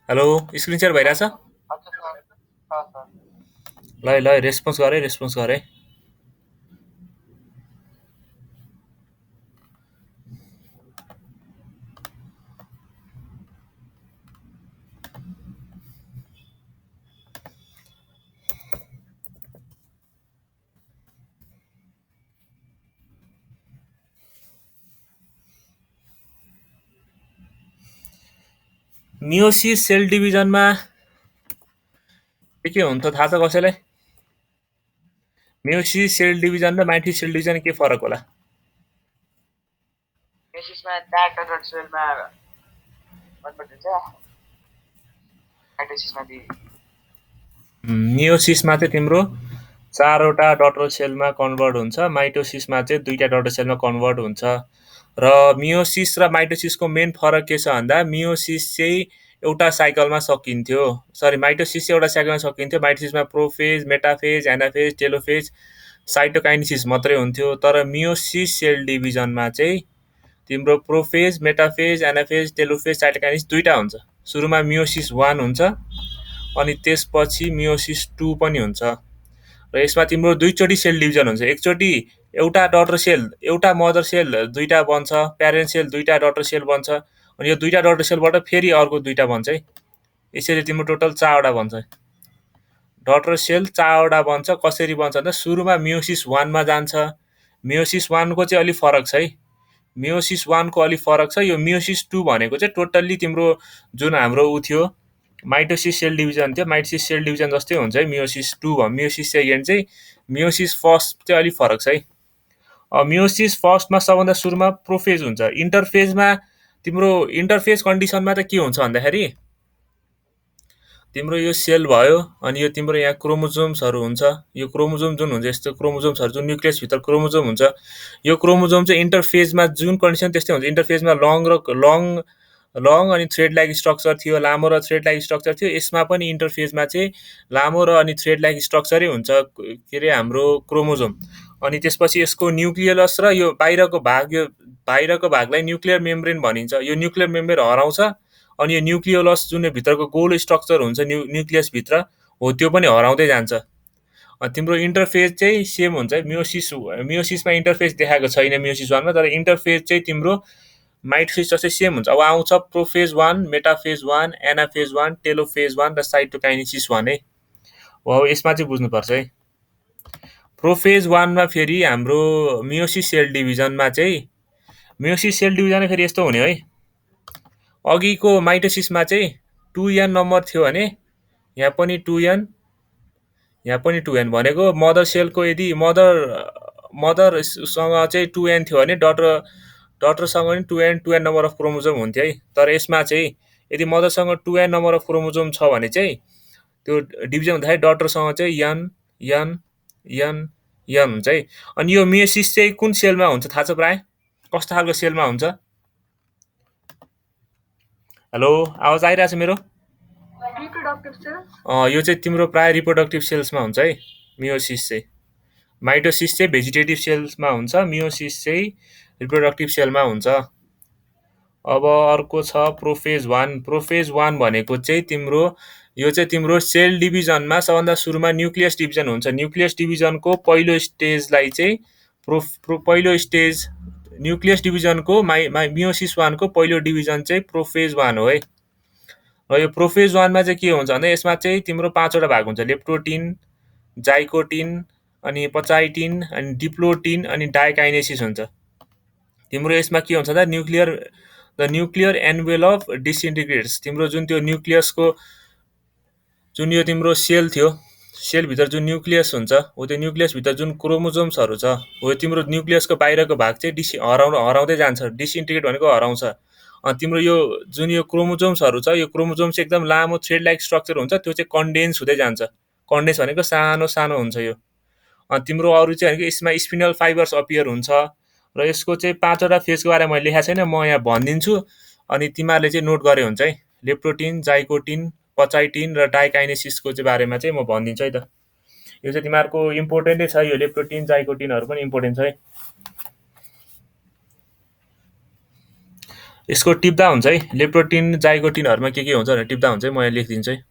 Hello screen share भइरहेछ अच्छा sir sir ल ल रेस्पोन्स गरे मियोसिस सेल डिभिजनमा के हुन्छ थाहा छ कसैलाई? मियोसिस सेल डिभिजन र माइटोसिस सेल डिभिजन के फरक होला? मेसिसमा चारवटा डट सेलमा कन्भर्ट हुन्छ माइटोसिसमा मियोसिसमा चाहिँ तिम्रो चारवटा डटर सेलमा कन्भर्ट हुन्छ, माइटोसिसमा चाहिँ दुईटा डटर सेलमा कन्भर्ट हुन्छ। र मियोसिस र माइटोसिसको मेन फरक के छ भन्दा मियोसिस चाहिँ एउटा साइकलमा सकिन्थ्यो, सरी माइटोसिस चाहिँ एउटा साइकलमा सकिन्थ्यो। माइटोसिसमा prophase, metaphase, anaphase, telophase, cytokinesis मात्रै हुन्थ्यो। तर मियोसिस सेल डिभिजनमा चाहिँ तिम्रो prophase, metaphase, anaphase, telophase, cytokinesis दुईटा हुन्छ। सुरुमा मियोसिस 1 हुन्छ अनि त्यसपछि मियोसिस 2 पनि हुन्छ। र यसमा तिम्रो दुईचोटि सेल डिभिजन हुन्छ। एकचोटि एउटा डटर सेल, एउटा मदर सेल दुईटा बन्छ, प्यारेन्ट सेल दुईटा डटर सेल बन्छ, अनि यो दुईटा डटर सेलबाट फेरि अर्को दुईटा बन्छ है। यसरी तिम्रो टोटल 4वटा बन्छ। डटर सेल 4वटा बन्छ। कसरी बन्छ भन्दा सुरुमा मियोसिस 1 मा जान्छ। मियोसिस 1 को चाहिँ अलि फरक छ है। मियोसिस 1 को अलि फरक छ। यो मियोसिस 2 भनेको चाहिँ टोटल्ली तिम्रो जुन हाम्रो उ थियो माइटोसिस सेल डिभिजन थियो, माइटोसिस सेल डिभिजन जस्तै हुन्छ है। मियोसिस 2 भयो, मियोसिस सेकेन्ड चाहिँ मियोसिस फर्स्ट चाहिँ अलिक फरक छ है। मियोसिस फर्स्टमा सबभन्दा सुरुमा प्रोफेज हुन्छ। इन्टरफेजमा तिम्रो इन्टरफेज कन्डिसनमा त के हुन्छ भन्दाखेरि तिम्रो यो सेल भयो अनि यो तिम्रो यहाँ क्रोमोजोम्सहरू हुन्छ। यो क्रोमोजोम जुन हुन्छ, यस्तो क्रोमोजोम्सहरू जुन न्युक्लियसभित्र क्रोमोजोम हुन्छ, यो क्रोमोजोम चाहिँ इन्टरफेजमा जुन कन्डिसन त्यस्तै हुन्छ। इन्टरफेजमा लङ अनि थ्रेड लाइक स्ट्रक्चर थियो, लामो र थ्रेड लाइक स्ट्रक्चर थियो। यसमा पनि इन्टरफेजमा चाहिँ लामो र अनि थ्रेड लाइक स्ट्रक्चरै हुन्छ के अरे हाम्रो क्रोमोजोम। अनि त्यसपछि यसको न्युक्लियस र यो बाहिरको भाग, यो बाहिरको भागलाई न्युक्लियर मेम्ब्रेन भनिन्छ। यो न्युक्लियर मेम्ब्रेन हराउँछ अनि यो न्युक्लियोलस जुन भित्रको गोल स्ट्रक्चर हुन्छ न्युक्लियसभित्र हो त्यो पनि हराउँदै जान्छ। तिम्रो इन्टरफेज चाहिँ सेम हुन्छ है। मियोसिसमा इन्टरफेज देखाएको छैन मियोसिस 1 मा, तर इन्टरफेज चाहिँ तिम्रो माइटोसिस जस्तै सेम हुन्छ। अब आउँछ प्रोफेज 1, मेटाफेज 1, एनाफेज 1, टेलोफेज 1 र साइटोकाइनेसिस 1 है। हो यसमा चाहिँ बुझ्नुपर्छ है। प्रोफेज 1 मा फेरि हाम्रो मियोसिस सेल डिभिजनमा चाहिँ मियोसिस सेल डिभिजन फेरि यस्तो हुने है। अघिको माइटोसिसमा चाहिँ 2n नम्बर थियो भने यहाँ पनि 2n, यहाँ पनि 2n भनेको मदर सेलको यदि मदरसँग चाहिँ 2n थियो भने डटरसँग पनि 2n नम्बर अफ क्रोमोजोम हुन्थ्यो है। तर यसमा चाहिँ यदि मदरसँग 2n नम्बर अफ क्रोमोजोम छ भने चाहिँ त्यो डिभिजन हुँदाखेरि डटरसँग चाहिँ n n n n हुन्छ है। अनि यो मियोसिस चाहिँ कुन सेलमा हुन्छ थाहा छ प्राय? कस्तो खालको सेलमा हुन्छ? हेलो, आवाज आइरहेछ मेरो? यो चाहिँ तिम्रो प्राय रिप्रोडक्टिभ सेल्समा हुन्छ है मियोसिस चाहिँ। माइटोसिस चाहिँ भेजिटेटिभ सेल्समा हुन्छ, मियोसिस चाहिँ रिप्रोडक्टिभ सेलमा हुन्छ। अब अर्को छ प्रोफेज 1। प्रोफेज 1 भनेको चाहिँ तिम्रो यो चाहिँ तिम्रो सेल डिभिजनमा सबभन्दा सुरुमा न्युक्लियस डिभिजन हुन्छ। न्युक्लियस डिभिजनको पहिलो स्टेजलाई चाहिँ पहिलो स्टेज न्युक्लियस डिभिजनको मियोसिस 1 को पहिलो डिभिजन चाहिँ प्रोफेज 1 हो है। र यो प्रोफेज 1 मा चाहिँ के हुन्छ भन्दा यसमा चाहिँ तिम्रो 5वटा भाग हुन्छ। लेप्टोटिन, जाइकोटिन, अनि पचाइटिन, अनि डिप्लोटिन, अनि डाइकाइनेसिस हुन्छ। तिम्रो यसमा के हुन्छ भन्दा द न्युक्लियर एन्भेलप डिसइन्टिग्रेट्स। तिम्रो जुन त्यो न्युक्लियसको जुन यो तिम्रो सेल थियो, सेलभित्र जुन न्युक्लियस हुन्छ हो त्यो न्युक्लियसभित्र जुन क्रोमोजोम्सहरू छ हो तिम्रो न्युक्लियसको बाहिरको भाग चाहिँ हराउँदै जान्छ। डिसइन्टिग्रेट भनेको हराउँछ। अनि तिम्रो यो जुन यो क्रोमोजोम्सहरू छ यो क्रोमोजोम चाहिँ एकदम लामो थ्रेड लाइक स्ट्रक्चर हुन्छ, त्यो चाहिँ कन्डेन्स हुँदै जान्छ। कन्डेन्स भनेको सानो सानो हुन्छ यो। अनि तिम्रो अरू चाहिँ भनेको यसमा स्पिनल फाइबर्स अपियर हुन्छ। र यसको चाहिँ 5वटा फेजको बारेमा मैले लेखाएको छैन, म यहाँ भनिदिन्छु अनि तिमीहरूले चाहिँ नोट गरे हुन्छ है। लेप्टोटिन, जाइकोटिन, पचाइटिन र डाइकाइनेसिसको चाहिँ बारेमा चाहिँ म भनिदिन्छु है त। यो चाहिँ तिमीहरूको इम्पोर्टेन्टै छ। यो लेप्टोटिन, जाइकोटिनहरू पनि इम्पोर्टेन्ट छ है। यसको टिप्दा हुन्छ है, लेप्टोटिन जाइगोटिनहरुमा के हुन्छ भनेर टिप्दा हुन्छ है, म यहाँ लेखिदिन्छु है।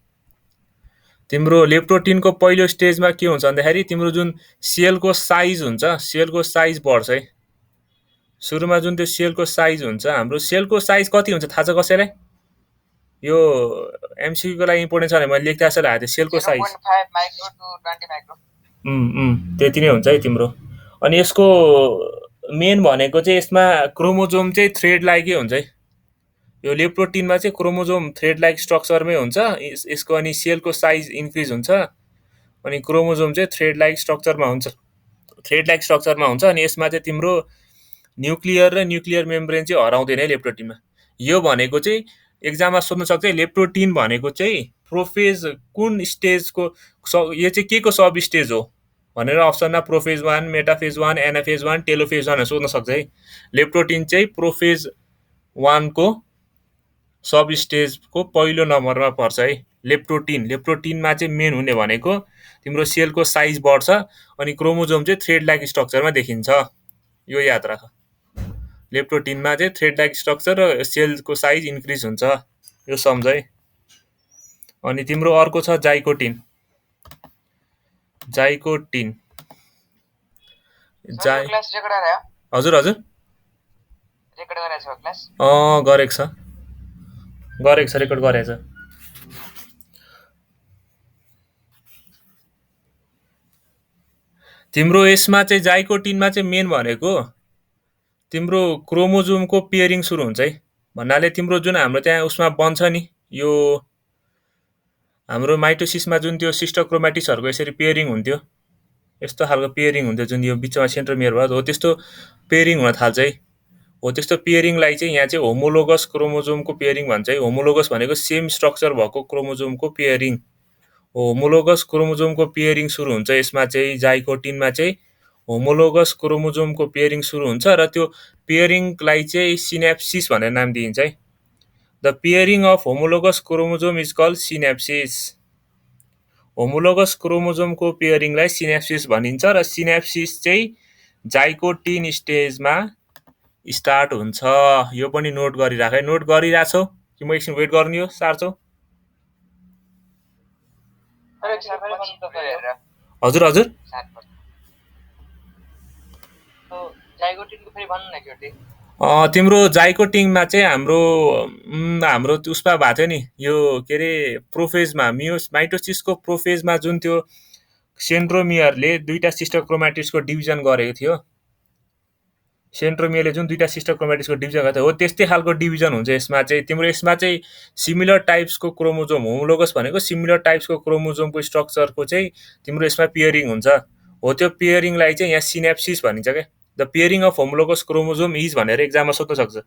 तिम्रो लेप्टोटिनको पहिलो स्टेजमा के हुन्छ भन्दाखेरि तिम्रो जुन सेलको साइज हुन्छ, सेलको साइज बढ्छ है। सुरुमा जुन त्यो सेलको साइज हुन्छ, हाम्रो सेलको साइज कति हुन्छ थाहा छ कसैलाई? यो एमसीक्यू को लागि इम्पोर्टेन्ट छ भने मैले लेख्दा जस्तो लागेको थियो, सेलको साइज 0.5 माइक्रो टु 20 माइक्रो। त्यति नै हुन्छ है तिम्रो। अनि यसको मेन भनेको चाहिँ यसमा क्रोमोजोम चाहिँ थ्रेड लाइकै हुन्छ है। यो लेप्टोटिनमा चाहिँ क्रोमोजोम थ्रेड लाइक स्ट्रक्चरमै हुन्छ। यसको अनि सेलको साइज इन्क्रिज हुन्छ, अनि क्रोमोजोम चाहिँ थ्रेड लाइक स्ट्रक्चरमा हुन्छ, थ्रेड लाइक स्ट्रक्चरमा हुन्छ। अनि यसमा चाहिँ तिम्रो न्युक्लियर र न्युक्लियर मेम्ब्रेन चाहिँ हराउँदैन है लेप्टोटिनमा। यो भनेको चाहिँ एक्जाममा सोध्न सक्छ, लेप्टोटिन भनेको चाहिँ प्रोफेज कुन स्टेजको, यो चाहिँ के को सब स्टेज हो भनेर अप्सनमा प्रोफेज 1, मेटाफेज 1, एनाफेज 1, टेलोफेज 1 सोध्न सक्छ है। लेप्टोटिन चाहिँ प्रोफेज 1 को सब स्टेजको पहिलो नम्बरमा पर्छ है लेप्टोटिन। लेप्टोटिनमा चाहिँ मेन हुने भनेको तिम्रो सेलको साइज बढ्छ, अनि क्रोमोजोम चाहिँ थ्रेड लाइक स्ट्रक्चरमा देखिन्छ। यो याद राख, लेप्टोटिनमा चाहिँ थ्रेड लाइक स्ट्रक्चर र सेलको साइज इन्क्रिज हुन्छ, यो सम्झ है। अनि तिम्रो अर्को छ जाइकोटिन। जाइकोटिन क्लास रेकर्ड आयो? हजुर हजुर रेकर्ड गरेछ क्लास? गरेको छ, रेकर्ड गरेछ। तिम्रो यसमा चाहिँ जाइकोटिनमा चाहिँ मेन भनेको तिम्रो क्रोमोजोमको पेयरिङ सुरु हुन्छ है। भन्नाले तिम्रो जुन हाम्रो त्यहाँ उसमा बन्छ नि, यो हाम्रो माइटोसिसमा जुन त्यो सिस्टर क्रोमेटिक्सहरुको यसरी पेयरिङ हुन्थ्यो, यस्तो खालको पेयरिङ हुन्थ्यो जुन यो बिचमा सेन्ट्रोमियर भयो, हो त्यस्तो पेयरिङ हुन थाल्छ है। हो त्यस्तो पेयरिङलाई चाहिँ यहाँ चाहिँ होमोलोगस क्रोमोजोमको पेयरिङ भन्छ है। होमोलोगस भनेको सेम स्ट्रक्चर भएको क्रोमोजोमको पेयरिङ। होमोलोगस क्रोमोजोमको पेयरिङ सुरु हुन्छ यसमा चाहिँ, जाइकोटिनमा चाहिँ होमोलोगस क्रोमोजोमको पेयरिङ सुरु हुन्छ, र त्यो पेयरिङलाई चाहिँ सिनेप्सिस भनेर नाम दिइन्छ है। The pairing of homologous chromosome is called synapsis. Homologous क्रोमोजोमको पेयरिङलाई सिनेप्सिस भनिन्छ, र सिनेप्सिस चाहिँ जाइकोटिन स्टेजमा स्टार्ट हुन्छ। यो पनि नोट गरिराख है। नोट गरिराछौ कि म एकछिन वेट गर्नु, यो सार्छौ? हजुर हजुर तिम्रो जाइकोटिनमा चाहिँ हाम्रो उसमा भएको थियो नि, यो के अरे प्रोफेजमा, माइटोसिसको प्रोफेजमा जुन त्यो सेन्ट्रोमियरले दुईटा सिस्टर क्रोमेटिड्सको डिभिजन गरेको थियो, सेन्ट्रोमियरले जुन दुईटा सिस्टर क्रोमेटिड्सको डिभिजन गरेको थियो, हो त्यस्तै खालको डिभिजन हुन्छ यसमा चाहिँ। तिम्रो यसमा चाहिँ सिमिलर टाइप्सको क्रोमोजोम, होमोलोगस भनेको सिमिलर टाइप्सको क्रोमोजोमको स्ट्रक्चरको चाहिँ तिम्रो यसमा पेयरिङ हुन्छ। हो त्यो पेयरिङलाई चाहिँ यहाँ सिनेप्सिस भनिन्छ क्या। The pairing of homologous chromosome is भनेर एक्जाममा सोध्न सक्छ।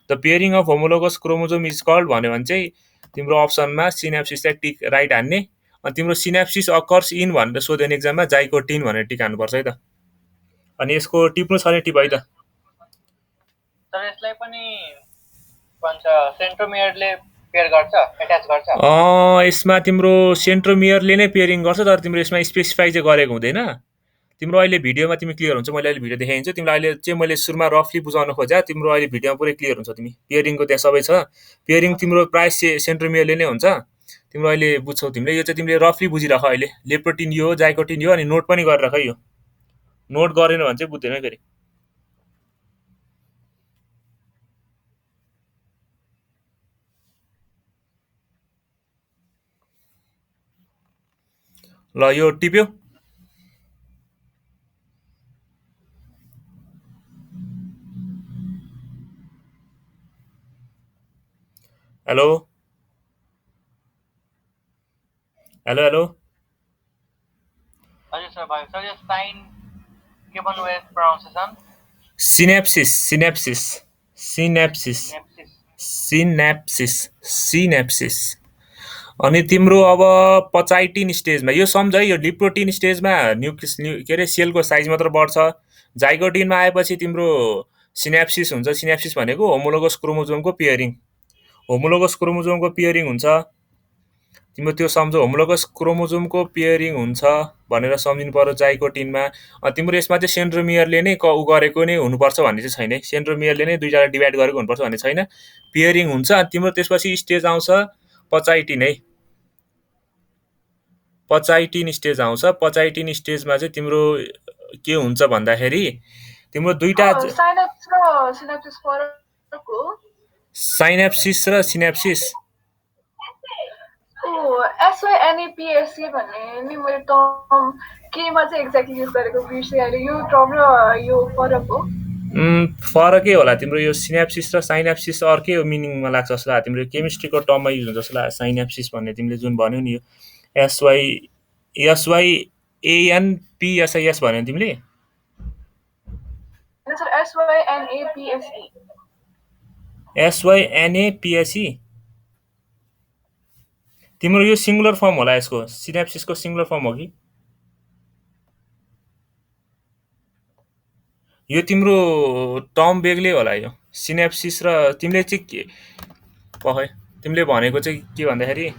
The pairing of homologous chromosome is called भन्यो भने चाहिँ तिम्रो अप्सनमा सिनेप्सिसलाई टिक राइट हान्ने, अनि तिम्रो सिनेप्सिस अकर्स इन भनेर सोध्यो भने एक्जाममा जाइकोटिन भनेर टिक हान्नुपर्छ है त। अनि यसको टिप्नु छ भने टिप है त। तर यसलाई पनि भन्छ सेन्ट्रोमियरले पेयर गर्छ, एट्याच गर्छ। यसमा तिम्रो सेन्ट्रोमियरले नै पेयरिङ गर्छ, तर तिम्रो यसमा स्पेसिफाई चाहिँ गरेको हुँदैन। तिम्रो अहिले भिडियोमा तिमी क्लियर हुन्छ, मैले अहिले भिडियो देखाइदिन्छु तिमीलाई। अहिले चाहिँ मैले सुरुमा रफली बुझाउन खोजेँ, तिम्रो अहिले भिडियोमा पुरै क्लियर हुन्छ। तिमी पेयरिङको त्यहाँ सबै छ, पेयरिङ तिम्रो प्राय सेन्ट्रोमियरले नै हुन्छ। तिम्रो अहिले बुझ्छौ तिमीले, यो चाहिँ तिमीले रफली बुझिराख अहिले। लेप्टोटिन यो हो, जाइकोटिन यो, अनि नोट पनि गरेर राख। यो नोट गरेन भने चाहिँ बुझ्दैन फेरि। ल यो टिप्यो। हेलो हेलो हेलो हजुर सर भाइ, सर यो साइन के भन्नु भयो pronunciation? Synapses, synapses, synapses, synapses, synapses. अनि तिम्रो अब पचाइटिन स्टेजमा यो सम्झ है, यो लिप्टोटिन स्टेजमा के अरे सेलको साइज मात्र बढ्छ। जाइकोटिनमा आएपछि तिम्रो सिनेप्सिस हुन्छ। सिनेप्सिस भनेको होमोलोगस क्रोमोजोमको पेयरिङ, होमोलोगस क्रोमोजोमको पेयरिङ हुन्छ। तिम्रो त्यो सम्झौ होमोलोगस क्रोमोजोमको पेयरिङ हुन्छ भनेर सम्झिनु पर्यो जाइकोटिनमा। तिम्रो यसमा चाहिँ सेन्ट्रोमियरले नै उ गरेको नै हुनुपर्छ भन्ने चाहिँ छैन है। सेन्ट्रोमियरले नै दुईटालाई डिभाइड गरेको हुनुपर्छ भन्ने छैन, पेयरिङ हुन्छ। अनि तिम्रो त्यसपछि स्टेज आउँछ पचाइटिन है, पचाइटिन स्टेज आउँछ। पचाइटिन स्टेजमा चाहिँ तिम्रो के हुन्छ भन्दाखेरि तिम्रो दुईटा साइनेप्स र सिनेप्सिस फरक हो। साइनेप्सिस र सिनेप्सिस SYNAPSC भन्ने नि मैले टर्म केमा चाहिँ एक्ज्याक्टली युज गरेको बिर्सिहालेँ। यो टर्म र यो फरक हो। फरकै होला। तिम्रो यो सिनेप्सिस र साइनेप्सिस अर्कै मिनिङमा लाग्छ जस्तो लाग्यो। तिम्रो केमिस्ट्रीको टर्ममा युज हुन्छ जस्तो लाग्यो साइनेप्सिस भन्ने, तिमीले जुन भन्यौ नि यो SYANPSIS भन्यो नि तिमीले। Sir SYNAPSE। SYNAPSE तिम्रो यो सिङ्गुलर फर्म होला। यसको सिनेप्सिसको सिङ्गुलर फर्म हो कि यो तिम्रो टर्म बेग्लै होला। यो सिनेप्सिस र तिमीले चाहिँ के पखै तिमीले भनेको चाहिँ के भन्दाखेरि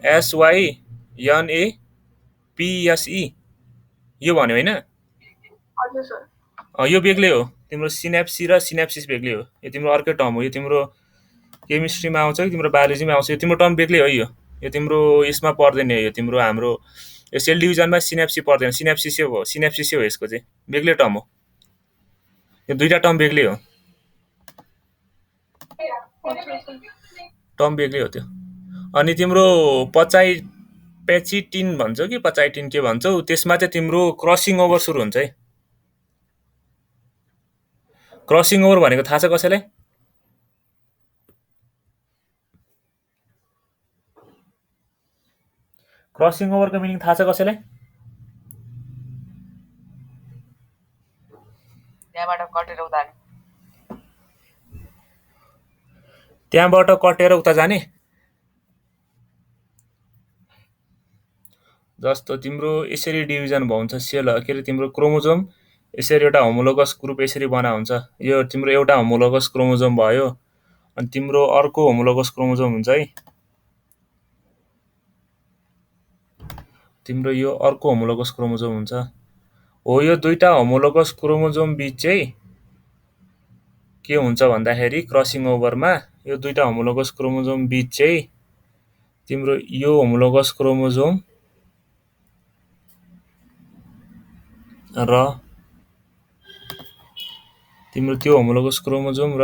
SYNAPSE यो भन्यो होइन? हजुर सर। यो बेग्लै हो। तिम्रो सिनेप्सी र सिनेप्सिस बेग्लै हो। यो तिम्रो अर्कै टर्म हो। यो तिम्रो केमिस्ट्रीमा आउँछ कि तिम्रो बायोलोजीमा आउँछ, यो तिम्रो टर्म बेग्लै हो। यो तिम्रो यसमा पर्दैन। यो तिम्रो हाम्रो यो सेल डिभिजनमा सिनेप्सी पर्दैन, सिनेप्सिसै हो, सिनेप्सिसै हो। यसको चाहिँ बेग्लै टर्म हो। यो दुईटा टर्म बेग्लै हो, टर्म बेग्लै हो त्यो। अनि तिम्रो पेचिटिन भन्छौ कि पचाइटिन के भन्छौ, त्यसमा चाहिँ तिम्रो क्रसिङ ओभर सुरु हुन्छ है। क्रसिङ ओभर भनेको थाहा छ कसैलाई? क्रसिङ ओभरको मिनिङ थाहा छ कसैलाई? त्यहाँबाट कटेर उता जाने। त्यहाँबाट कटेर उता जाने जस्तो तिम्रो यसरी डिभिजन हुन्छ सेल, के अरे तिम्रो क्रोमोजोम यसरी एउटा होमोलोगस ग्रुप यसरी बना हुन्छ। यो तिम्रो एउटा होमोलोगस क्रोमोजोम भयो। अनि तिम्रो अर्को होमोलोगस क्रोमोजोम हुन्छ है। तिम्रो यो अर्को होमोलोगस क्रोमोजोम हुन्छ हो। यो दुईटा होमोलोगस क्रोमोजोम बीच चाहिँ के हुन्छ भन्दाखेरि क्रसिङ ओभरमा यो दुईटा होमोलोगस क्रोमोजोम बीच चाहिँ तिम्रो यो होमोलोगस क्रोमोजोम र तिम्रो त्यो होमोलोगस क्रोमोजोम र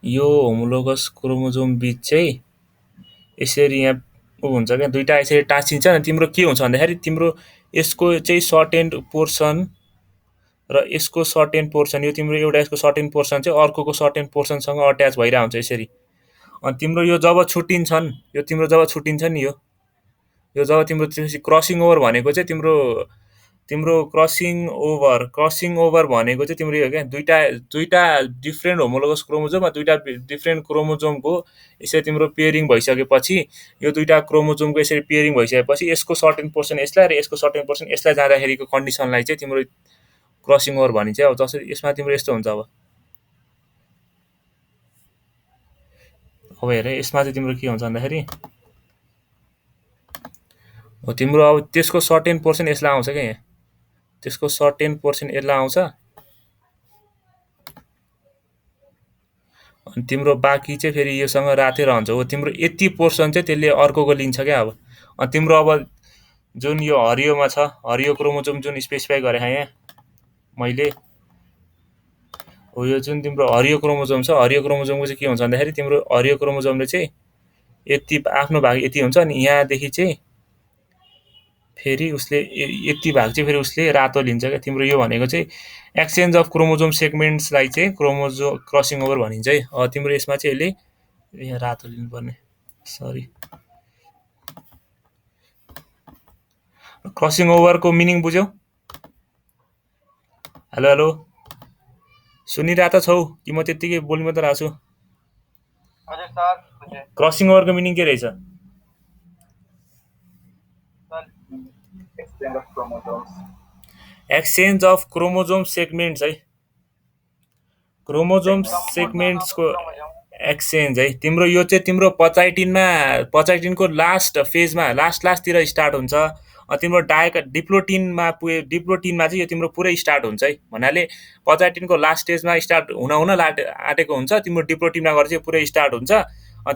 यो होमोलोगस क्रोमोजोम बीच चाहिँ यसरी यहाँ हुन्छ क्या, दुईटा यसरी टाँसिन्छ। अनि तिम्रो के हुन्छ भन्दाखेरि तिम्रो यसको चाहिँ सर्टेन पोर्सन र यसको सर्टेन पोर्सन, यो तिम्रो एउटा यसको सर्टेन पोर्सन चाहिँ अर्कोको सर्टेन पोर्सनसँग अट्याच भइरहेको हुन्छ यसरी। अनि तिम्रो यो जब छुट्टिन्छन्, यो तिम्रो जब छुट्टिन्छ नि यो जब तिम्रो क्रसिङ ओभर भनेको चाहिँ तिम्रो क्रसिङ ओभर भनेको चाहिँ तिम्रो यो क्या, दुईटा डिफ्रेन्ट होमोलोगस क्रोमोजोम वा दुईटा डिफ्रेन्ट क्रोमोजोमको यसरी तिम्रो पेयरिङ भइसकेपछि, यो दुईटा क्रोमोजोमको यसरी पेयरिङ भइसकेपछि यसको सर्टेन पोर्सन यसलाई र यसको सर्टेन पोर्सन यसलाई जाँदाखेरिको कन्डिसनलाई चाहिँ तिम्रो क्रसिङ ओभर भनिन्छ। अब जसरी यसमा तिम्रो यस्तो हुन्छ। अब हेर यसमा चाहिँ तिम्रो के हुन्छ भन्दाखेरि तिम्रो अब त्यसको सर्टेन पोर्सन यसलाई आउँछ क्या, यहाँ त्यसको सर्टेन पोर्सन यसलाई आउँछ। अनि तिम्रो बाँकी चाहिँ फेरि योसँग रातै रहन्छ हो। तिम्रो यति पोर्सन चाहिँ त्यसले अर्कोको लिन्छ क्या। अब तिम्रो अब जुन यो हरियोमा छ, हरियो क्रोमोजोम जुन स्पेसिफाई गरेँ यहाँ मैले हो, यो जुन तिम्रो हरियो क्रोमोजोम छ, हरियो क्रोमोजोमको चाहिँ के हुन्छ भन्दाखेरि तिम्रो हरियो क्रोमोजोमले चाहिँ यति आफ्नो भाग यति हुन्छ। अनि यहाँदेखि चाहिँ फेरि उसले यति भाग चाहिँ फेरि उसले रातो लिन्छ क्या। तिम्रो यो भनेको चाहिँ एक्सचेन्ज अफ क्रोमोजोम सेगमेन्ट्सलाई चाहिँ क्रसिङ ओभर भनिन्छ है। तिम्रो यसमा चाहिँ यसले यहाँ रातो लिनुपर्ने, सरी। क्रसिङ ओभरको मिनिङ बुझ्यौ? हेलो हेलो, सुनिरहेको छौ कि म त्यत्तिकै बोल्नु मात्र आएको छु? हजुर सर, बुझेँ। क्रसिङ ओभरको मिनिङ के रहेछ? एक्सचेन्ज अफ क्रोमोजोम सेगमेन्ट्स है। क्रोमोजोम सेगमेन्ट्सको एक्सचेन्ज है तिम्रो यो चाहिँ तिम्रो पचाइटिनको लास्ट फेजमा लास्टतिर स्टार्ट हुन्छ। तिम्रो डिप्लोटिनमा पुगे डिप्लोटिनमा चाहिँ यो तिम्रो पुरै स्टार्ट हुन्छ है भन्नाले पचाइटिनको लास्ट स्टेजमा स्टार्ट हुन आँटेको हुन्छ तिम्रो डिप्लोटिनमा गएर चाहिँ पुरै स्टार्ट हुन्छ।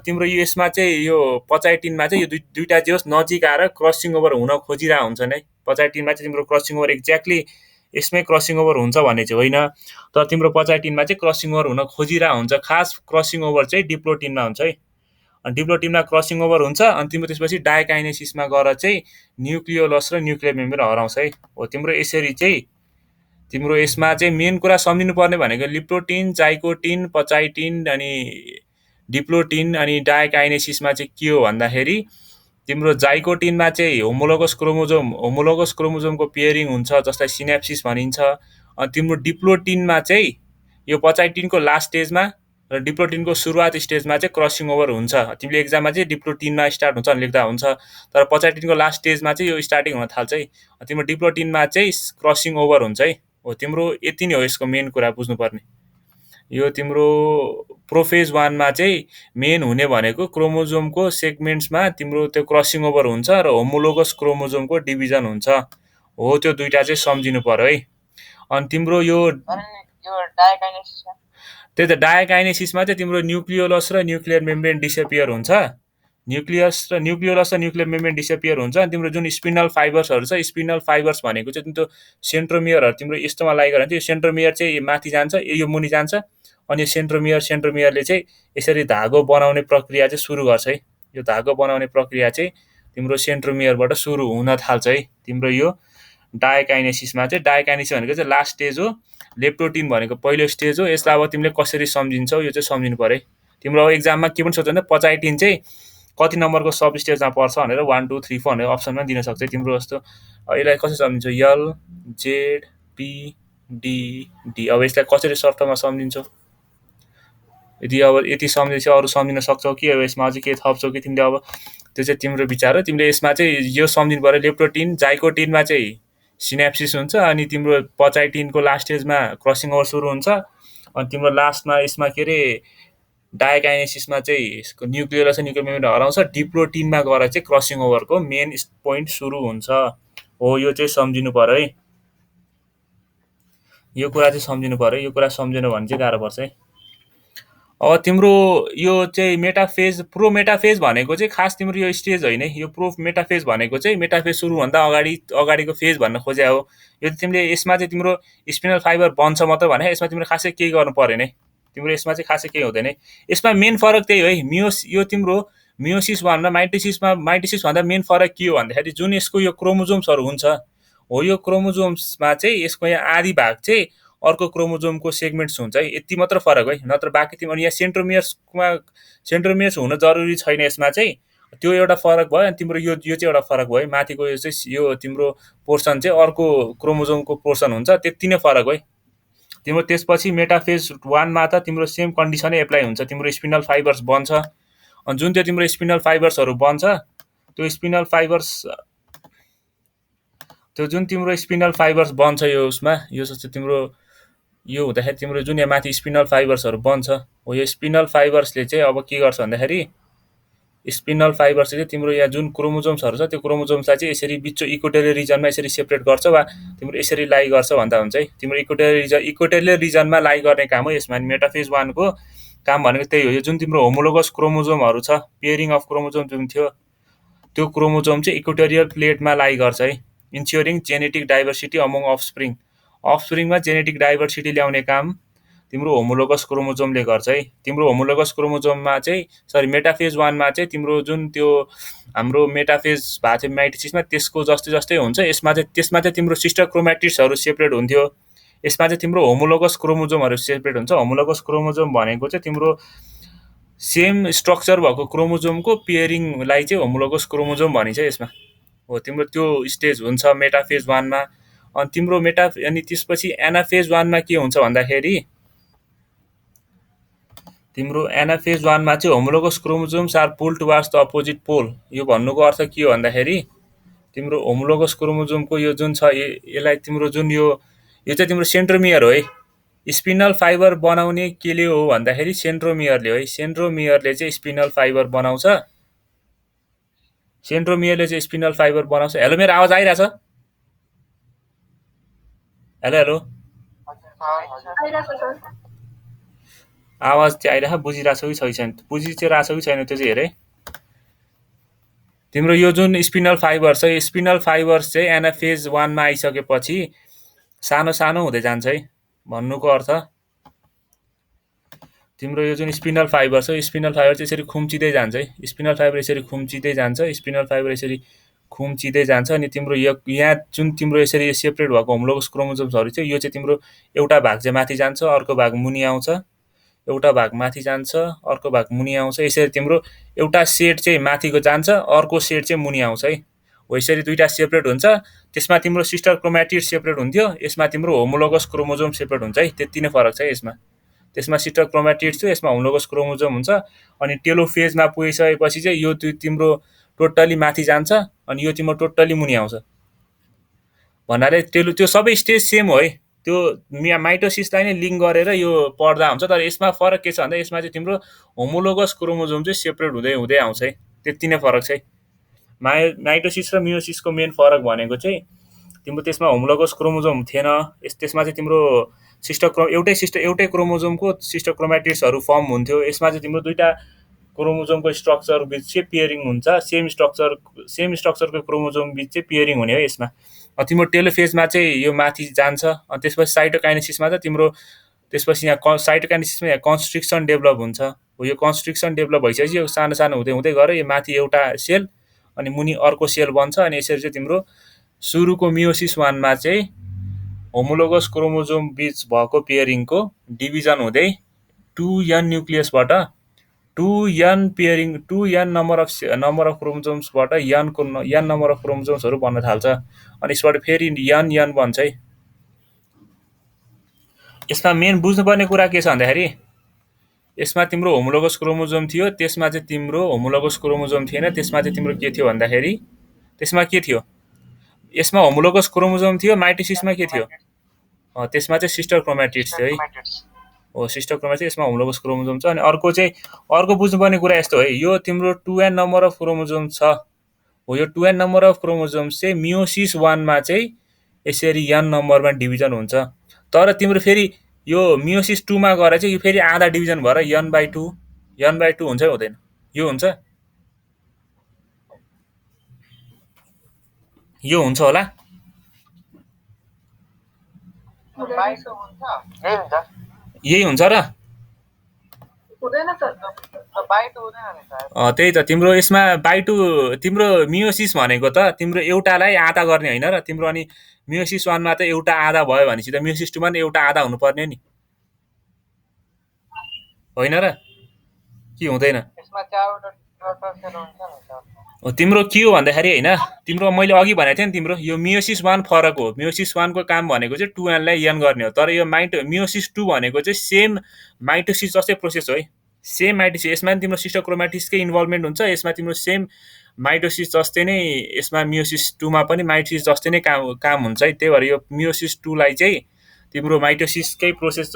तिम्रो यसमा चाहिँ यो पचाइटिनमा चाहिँ यो दुईवटा जे होस् नजिक आएर क्रसिङ ओभर हुन खोजिरहेको हुन्छन् है। पचाइटिनमा चाहिँ तिम्रो क्रसिङ ओभर एक्ज्याक्टली यसमै क्रसिङ ओभर हुन्छ भन्ने चाहिँ होइन, तर तिम्रो पचाइटिनमा चाहिँ क्रसिङ ओभर हुन खोजिरहेको हुन्छ। खास क्रसिङ ओभर चाहिँ डिप्लोटिनमा हुन्छ है। अनि डिप्लोटिममा क्रसिङ ओभर हुन्छ अनि तिम्रो त्यसपछि डायकाइनेसिसमा गएर चाहिँ न्युक्लियोलस र न्युक्लियर मेम्ब्रेन हराउँछ है। हो तिम्रो यसरी चाहिँ तिम्रो यसमा चाहिँ मेन कुरा सम्झिनु पर्ने भनेको लिप्टोटिन, जाइकोटिन, पचाइटिन अनि डिप्लोटिन अनि डायकाइनेसिसमा चाहिँ के हो भन्दाखेरि तिम्रो जाइकोटिनमा चाहिँ होमोलोगस क्रोमोजोमको पेयरिङ हुन्छ जसलाई सिनेप्सिस भनिन्छ। अनि तिम्रो डिप्लोटिनमा चाहिँ यो पचाइटिनको लास्ट स्टेजमा र डिप्लोटिनको सुरुवात स्टेजमा चाहिँ क्रसिङ ओभर हुन्छ। तिमीले एक्जाममा चाहिँ डिप्लोटिनमा स्टार्ट हुन्छ भनेर लेख्दा हुन्छ, तर पचाइटिनको लास्ट स्टेजमा चाहिँ यो स्टार्टिङ हुन थाल्छ है। तिम्रो डिप्लोटिनमा चाहिँ क्रसिङ ओभर हुन्छ है। हो तिम्रो यति नै हो यसको मेन कुरा बुझ्नुपर्ने। यो तिम्रो प्रोफेज वानमा चाहिँ मेन हुने भनेको क्रोमोजोमको सेगमेन्ट्समा तिम्रो त्यो क्रसिङ ओभर हुन्छ र होमोलोगस क्रोमोजोमको डिभिजन हुन्छ। हो त्यो दुईवटा चाहिँ सम्झिनु पर्यो है। अनि तिम्रो यो त्यही त डायकाइनेसिसमा चाहिँ तिम्रो न्युक्लियोलस र न्युक्लियर मेम्ब्रेन डिसपियर हुन्छ। न्युक्लियोलस र न्युक्लियर मेम्ब्रेन डिसपियर हुन्छ। अनि तिम्रो जुन स्पिनल फाइबर्सहरू छ, स्पिनल फाइबर्स भनेको चाहिँ त्यो सेन्ट्रोमियरहरू तिम्रो यस्तोमा लागेर चाहिँ यो सेन्ट्रोमियर चाहिँ माथि जान्छ, यो मुनि जान्छ। अनि यो सेन्ट्रोमियरले चाहिँ यसरी धागो बनाउने प्रक्रिया चाहिँ सुरु गर्छ है। यो धागो बनाउने प्रक्रिया चाहिँ तिम्रो सेन्ट्रोमियरबाट सुरु हुन थाल्छ है। तिम्रो यो डायकाइनेसिसमा चाहिँ डायकाइनेसिस भनेको चाहिँ लास्ट स्टेज हो, लेप्टोटिन भनेको पहिलो स्टेज हो। यसलाई अब तिमीले कसरी सम्झिन्छौ यो चाहिँ सम्झिनु पर्यो है। तिम्रो अब एक्जाममा के पनि सोध्छ भने पचाइटिन चाहिँ कति नम्बरको सब स्टेजमा पर्छ भनेर 1 2 3 4 भनेर अप्सनमा दिन सक्छ तिम्रो जस्तो। यसलाई कसरी सम्झिन्छौ यल जेड पी डी डी। अब यसलाई कसरी सर्टमा सम्झिन्छौ? यति सम्झेपछि अरू सम्झिन सक्छौ कि अब यसमा अझै के थप्छौ कि तिमीले अब त्यो चाहिँ तिम्रो विचार हो। तिमीले यसमा चाहिँ यो सम्झिनु पर्यो लेप्टोटिन जाइकोटिनमा चाहिँ सिनेप्सिस हुन्छ अनि तिम्रो पचाइटिनको लास्ट स्टेजमा क्रसिङ ओभर सुरु हुन्छ। अनि तिम्रो लास्टमा यसमा के अरे डायकाइनेसिसमा चाहिँ यसको न्युक्लियोलस र न्युक्लियर मेम्ब्रेन हराउँछ। डिप्लोटिनमा गएर चाहिँ क्रसिङ ओभरको मेन पोइन्ट सुरु हुन्छ। हो यो चाहिँ सम्झिनु पर्यो है। यो कुरा चाहिँ सम्झिनु पर्यो। यो कुरा सम्झेन भने चाहिँ गाह्रो पर्छ है। अब तिम्रो यो चाहिँ प्रोमेटाफेज भनेको चाहिँ खास तिम्रो यो स्टेज होइन है। यो मेटाफेज भनेको चाहिँ मेटाफेज सुरुभन्दा अगाडिको फेज भन्न खोजे हो। यो तिमीले यसमा चाहिँ तिम्रो स्पिनल फाइबर बन्छ मात्र भने यसमा तिम्रो खासै केही गर्नु परेन है। तिम्रो यसमा चाहिँ खासै केही हुँदैन है। यसमा मेन फरक त्यही हो है। यो तिम्रो मियोसिस वान र माइटोसिसभन्दा मेन फरक के हो भन्दाखेरि जुन यसको यो क्रोमोजोम्सहरू हुन्छ, हो यो क्रोमोजोम्समा चाहिँ यसको यहाँ आधी भाग चाहिँ अर्को क्रोमोजोमको सेगमेन्ट्स हुन्छ है। यति मात्र फरक है। नत्र बाँकी तिम्रो यहाँ सेन्ट्रोमियर्स हुन जरुरी छैन यसमा चाहिँ। त्यो एउटा फरक भयो। अनि तिम्रो यो चाहिँ एउटा फरक भयो। माथिको यो चाहिँ यो तिम्रो पोर्सन चाहिँ अर्को क्रोमोजोमको पोर्सन हुन्छ, त्यति नै फरक है। तिम्रो त्यसपछि मेटाफेज वानमा त तिम्रो सेम कन्डिसनै एप्लाई हुन्छ। तिम्रो स्पिनल फाइबर्स बन्छ। अनि जुन त्यो तिम्रो स्पिनल फाइबर्सहरू बन्छ त्यो जुन तिम्रो स्पिनल फाइबर्स बन्छ यो उसमा यो जस्तो तिम्रो यो हुँदाखेरि तिम्रो जुन यहाँ माथि स्पिनल फाइबर्सहरू बन्छ, हो यो स्पिनल फाइबर्सले चाहिँ अब के गर्छ भन्दाखेरि स्पिनल फाइबर्सले चाहिँ तिम्रो यहाँ जुन क्रोमोजोम्सहरू छ त्यो क्रोमोजोम्सलाई चाहिँ यसरी बिचो इक्वेटोरियल रिजनमा यसरी सेपरेट गर्छ वा तिम्रो यसरी लाई गर्छ भन्दा हुन्छ है। तिम्रो इक्वेटोरियल रिजनमा लाई गर्ने काम हो यसमा। मेटाफेज वानको काम भनेको त्यही हो। यो जुन तिम्रो होमोलोगस क्रोमोजोमहरू छ, पेयरिङ अफ क्रोमोजोम जुन थियो त्यो क्रोमोजोम चाहिँ इक्वेटोरियल प्लेटमा लाई गर्छ है। इन्स्योरिङ जेनेटिक डाइभर्सिटी अमङ अफस्प्रिङमा जेनेटिक डाइभर्सिटी ल्याउने काम तिम्रो होमोलोगस क्रोमोजोमले गर्छ है। तिम्रो होमोलोगस क्रोमोजोममा चाहिँ मेटाफेज वानमा चाहिँ तिम्रो जुन त्यो हाम्रो मेटाफेज भएको थियो माइटोसिसमा त्यसको जस्तै हुन्छ। त्यसमा चाहिँ तिम्रो सिस्टर क्रोमेटिड्सहरू सेपरेट हुन्थ्यो। यसमा चाहिँ तिम्रो होमोलोगस क्रोमोजोमहरू सेपरेट हुन्छ। होमोलोगस क्रोमोजोम भनेको चाहिँ तिम्रो सेम स्ट्रक्चर भएको क्रोमोजोमको पेयरिङलाई चाहिँ होमोलोगस क्रोमोजोम भनिन्छ यसमा। हो तिम्रो त्यो स्टेज हुन्छ मेटाफेज वानमा। अनि तिम्रो अनि त्यसपछि एनाफेज वानमा के हुन्छ भन्दाखेरि तिम्रो एनाफेज वानमा चाहिँ homologous chromosomes are pull towards the opposite pole. यो भन्नुको अर्थ के हो भन्दाखेरि तिम्रो होमोलोगस क्रोमोजोमको यो जुन छ यसलाई तिम्रो जुन यो चाहिँ तिम्रो सेन्ट्रोमियर हो है। स्पिनल फाइबर बनाउने केले हो भन्दाखेरि सेन्ट्रोमियरले हो है। सेन्ट्रोमियरले चाहिँ स्पिनल फाइबर बनाउँछ। सेन्ट्रोमियरले चाहिँ स्पिनल फाइबर बनाउँछ। हेलो, मेरो आवाज आइरहेछ? हेलो हेलो, आइरहेको छ सर। आवाज चाहिँ आइरहेको, बुझिरहेछौ कि छैन? बुझि चाहिँ रहेछौ कि छैन त्यो चाहिँ हेरे। तिम्रो यो जुन स्पिनल फाइबर छ, यो स्पिनल फाइबर्स चाहिँ एनाफेज 1 मा आइसकेपछि सानो सानो हुँदै जान्छ है। भन्नुको अर्थ तिम्रो यो जुन स्पिनल फाइबर छ, स्पिनल फाइबर चाहिँ यसरी खुम्चिँदै जान्छ है। स्पिनल फाइबर यसरी खुम्चिँदै जान्छ, स्पिनल फाइबर यसरी खुम्चिँदै जान्छ। अनि तिम्रो यहाँ जुन तिम्रो यसरी सेपरेट भएको होमोलोगस क्रोमोजोम्सहरू छ, यो चाहिँ तिम्रो एउटा भाग चाहिँ माथि जान्छ, अर्को भाग मुनि आउँछ। एउटा भाग माथि जान्छ, अर्को भाग मुनि आउँछ। यसरी तिम्रो एउटा सेट चाहिँ माथिको जान्छ, अर्को सेट चाहिँ मुनि आउँछ है। हो यसरी दुईटा सेपरेट हुन्छ। त्यसमा तिम्रो सिस्टर क्रोमेटिड सेपरेट हुन्थ्यो, यसमा तिम्रो होमोलोगस क्रोमोजोम सेपरेट हुन्छ है। त्यति नै फरक छ यसमा। त्यसमा सिस्टर क्रोमेटिड छ, यसमा होमोलोगस क्रोमोजोम हुन्छ। अनि टेलोफेजमा पुगिसकेपछि चाहिँ यो तिम्रो टोटल्ली माथि जान्छ, अनि यो तिम्रो टोटल्ली मुनि आउँछ। भन्नाले त्यो सबै स्टेज सेम हो है। त्यो माइटोसिसलाई नै लिङ्क गरेर यो पढ्दा हुन्छ। तर यसमा फरक के छ भन्दा यसमा चाहिँ तिम्रो होमोलोगस क्रोमोजोम चाहिँ सेपरेट हुँदै हुँदै आउँछ है। त्यति नै फरक छ है। माइटोसिस र मियोसिसको मेन फरक भनेको चाहिँ तिम्रो त्यसमा होमोलोगस क्रोमोजोम थिएन। त्यसमा चाहिँ तिम्रो एउटै क्रोमोजोमको सिस्टर क्रोमेटिड्सहरू फर्म हुन्थ्यो। यसमा चाहिँ तिम्रो दुईटा क्रोमोजोमको स्ट्रक्चर बिच चाहिँ पेयरिङ हुन्छ। सेम स्ट्रक्चरको क्रोमोजोम बिच चाहिँ पेयरिङ हुने हो यसमा। तिम्रो टेलोफेजमा चाहिँ यो माथि जान्छ। अनि त्यसपछि साइटोकाइनेसिसमा चाहिँ तिम्रो त्यसपछि यहाँ साइटोकाइनेसिसमा यहाँ कन्स्ट्रिक्सन डेभलप हुन्छ। हो यो कन्स्ट्रिक्सन डेभलप भइसकेपछि यो सानो सानो हुँदै हुँदै गएर यो माथि एउटा सेल अनि मुनि अर्को सेल बन्छ। अनि यसरी चाहिँ तिम्रो सुरुको मियोसिस 1 मा चाहिँ होमोलोगस क्रोमोजोम बिच भएको पेयरिङको डिभिजन हुँदै 2n न्युक्लियसबाट 2n नम्बर अफ क्रोमोजोम्सबाट n नम्बर अफ क्रोमोजोम्सहरू बन्न थाल्छ। अनि यसबाट फेरि n बन्छ है। यसमा मेन बुझ्नुपर्ने कुरा के छ भन्दाखेरि यसमा तिम्रो होमोलोगस क्रोमोजोम थियो, त्यसमा चाहिँ तिम्रो होमोलोगस क्रोमोजोम थिएन। त्यसमा चाहिँ तिम्रो के थियो भन्दाखेरि त्यसमा के थियो, यसमा होमोलोगस क्रोमोजोम थियो, माइटोसिसमा के थियो, त्यसमा चाहिँ सिस्टर क्रोमेटिड्स थियो है। हो सिस्टर क्रोमेटिड, यसमा होमोलोगस क्रोमोजोम छ। अनि अर्को बुझ्नुपर्ने कुरा यस्तो है, यो तिम्रो 2n नम्बर अफ क्रोमोजोम छ। हो यो 2n नम्बर अफ क्रोमोजोम चाहिँ मियोसिस 1 मा चाहिँ यसरी n नम्बरमा डिभिजन हुन्छ। तर तिम्रो फेरि यो मियोसिस 2 मा गएर चाहिँ यो फेरि आधा डिभिजन भएर n/2 हुन्छ हुँदैन? यो हुन्छ, यो हुन्छ होला। यही हुन्छ र त्यही त तिम्रो यसमा बाई टू तिम्रो मियोसिस भनेको त तिम्रो एउटालाई आधा गर्ने होइन र तिम्रो। अनि मियोसिस 1 मा त एउटा आधा भयो भनेपछि त मियोसिस 2 मा नि एउटा आधा हुनुपर्ने नि, होइन र? के हुँदैन? तिम्रो के हो भन्दाखेरि होइन, तिम्रो मैले अघि भनेको थिएँ नि, तिम्रो यो मियोसिस 1 फरक हो। मियोसिस 1 को काम भनेको चाहिँ 2n लाई n गर्ने हो। तर यो मियोसिस 2 भनेको चाहिँ सेम माइटोसिस जस्तै प्रोसेस हो है। सेम माइटोसिस, यसमा तिम्रो सिस्टर क्रोमेटिड्सकै इन्भल्भमेन्ट हुन्छ। यसमा तिम्रो सेम माइटोसिस जस्तै नै यसमा मियोसिस 2 मा पनि माइटोसिस जस्तै नै काम हुन्छ है। त्यही भएर यो मियोसिस 2 लाई चाहिँ तिम्रो माइटोसिस प्रोसेस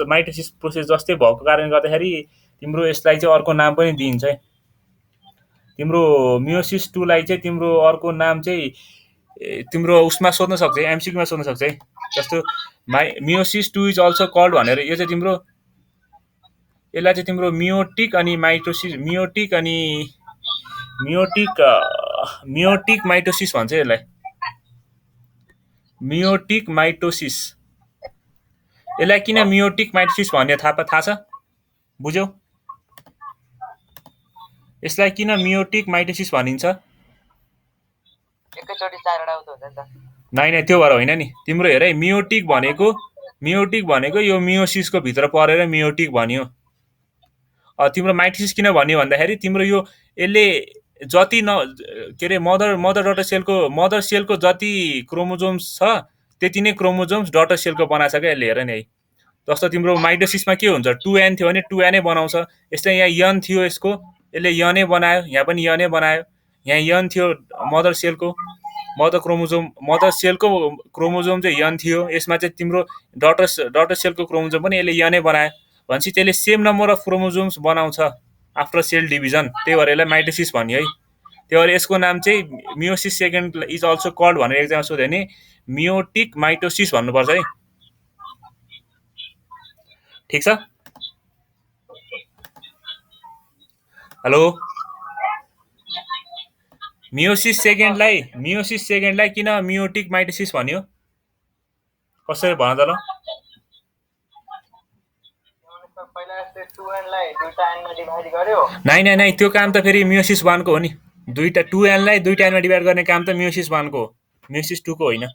जस्तै भएको कारणले गर्दाखेरि तिम्रो यसलाई चाहिँ अर्को नाम पनि दिइन्छ है। तिम्रो मियोसिस 2 लाई चाहिँ तिम्रो अर्को नाम चाहिँ तिम्रो उसमा सोध्न सक्छ है, एमसिक्यूमा सोध्न सक्छ है। जस्तो मियोसिस 2 इज अल्सो कल्ड भनेर, यो चाहिँ तिम्रो यसलाई चाहिँ तिम्रो मियोटिक अनि माइटोसिस मियोटिक माइटोसिस भन्छ यसलाई। मियोटिक माइटोसिस, यसलाई किन मियोटिक माइटोसिस भन्ने थाहा छ? बुझ्यौ? यसलाई किन मियोटिक माइटोसिस भनिन्छ? नाइ त्यो भएर होइन नि। तिम्रो हेर है, मियोटिक भनेको यो मियोसिसको भित्र परेर मियोटिक भन्यो। तिम्रो माइटोसिस किन भन्यो भन्दाखेरि तिम्रो यो यसले जति के अरे मदर सेलको जति क्रोमोजोम्स छ त्यति नै क्रोमोजोम्स डटर सेलको बनाएको छ क्या यसले। हेर नि है, जस्तो तिम्रो माइटोसिसमा के हुन्छ, 2n थियो भने 2n नै बनाउँछ। यस्तै यहाँ n थियो, यसको यसले n नै बनायो, यहाँ पनि n नै बनायो। यहाँ n थियो मदर सेलको, मदर सेलको क्रोमोजोम चाहिँ यन थियो, यसमा चाहिँ तिम्रो डटर सेलको क्रोमोजोम पनि यसले यनै बनायो भनेपछि त्यसले सेम नम्बर अफ क्रोमोजोम्स बनाउँछ आफ्टर सेल डिभिजन, त्यही भएर यसलाई माइटोसिस भन्यो है। त्यही भएर यसको नाम चाहिँ meiosis second is also called भनेर एक्जाममा सोध्यो भने मियोटिक माइटोसिस भन्नुपर्छ है। ठिक छ। हेलो। मियोसिस सेकेन्डलाई किन मियोटिक माइटोसिस भन्यो, कसरी भन त ल? नाइ त्यो काम त फेरि मियोसिस 1 को हो नि। दुईटा 2n लाई 2 टाइममा डिभाइड गर्ने काम त मियोसिस 1 को हो, मियोसिस 2 को होइन।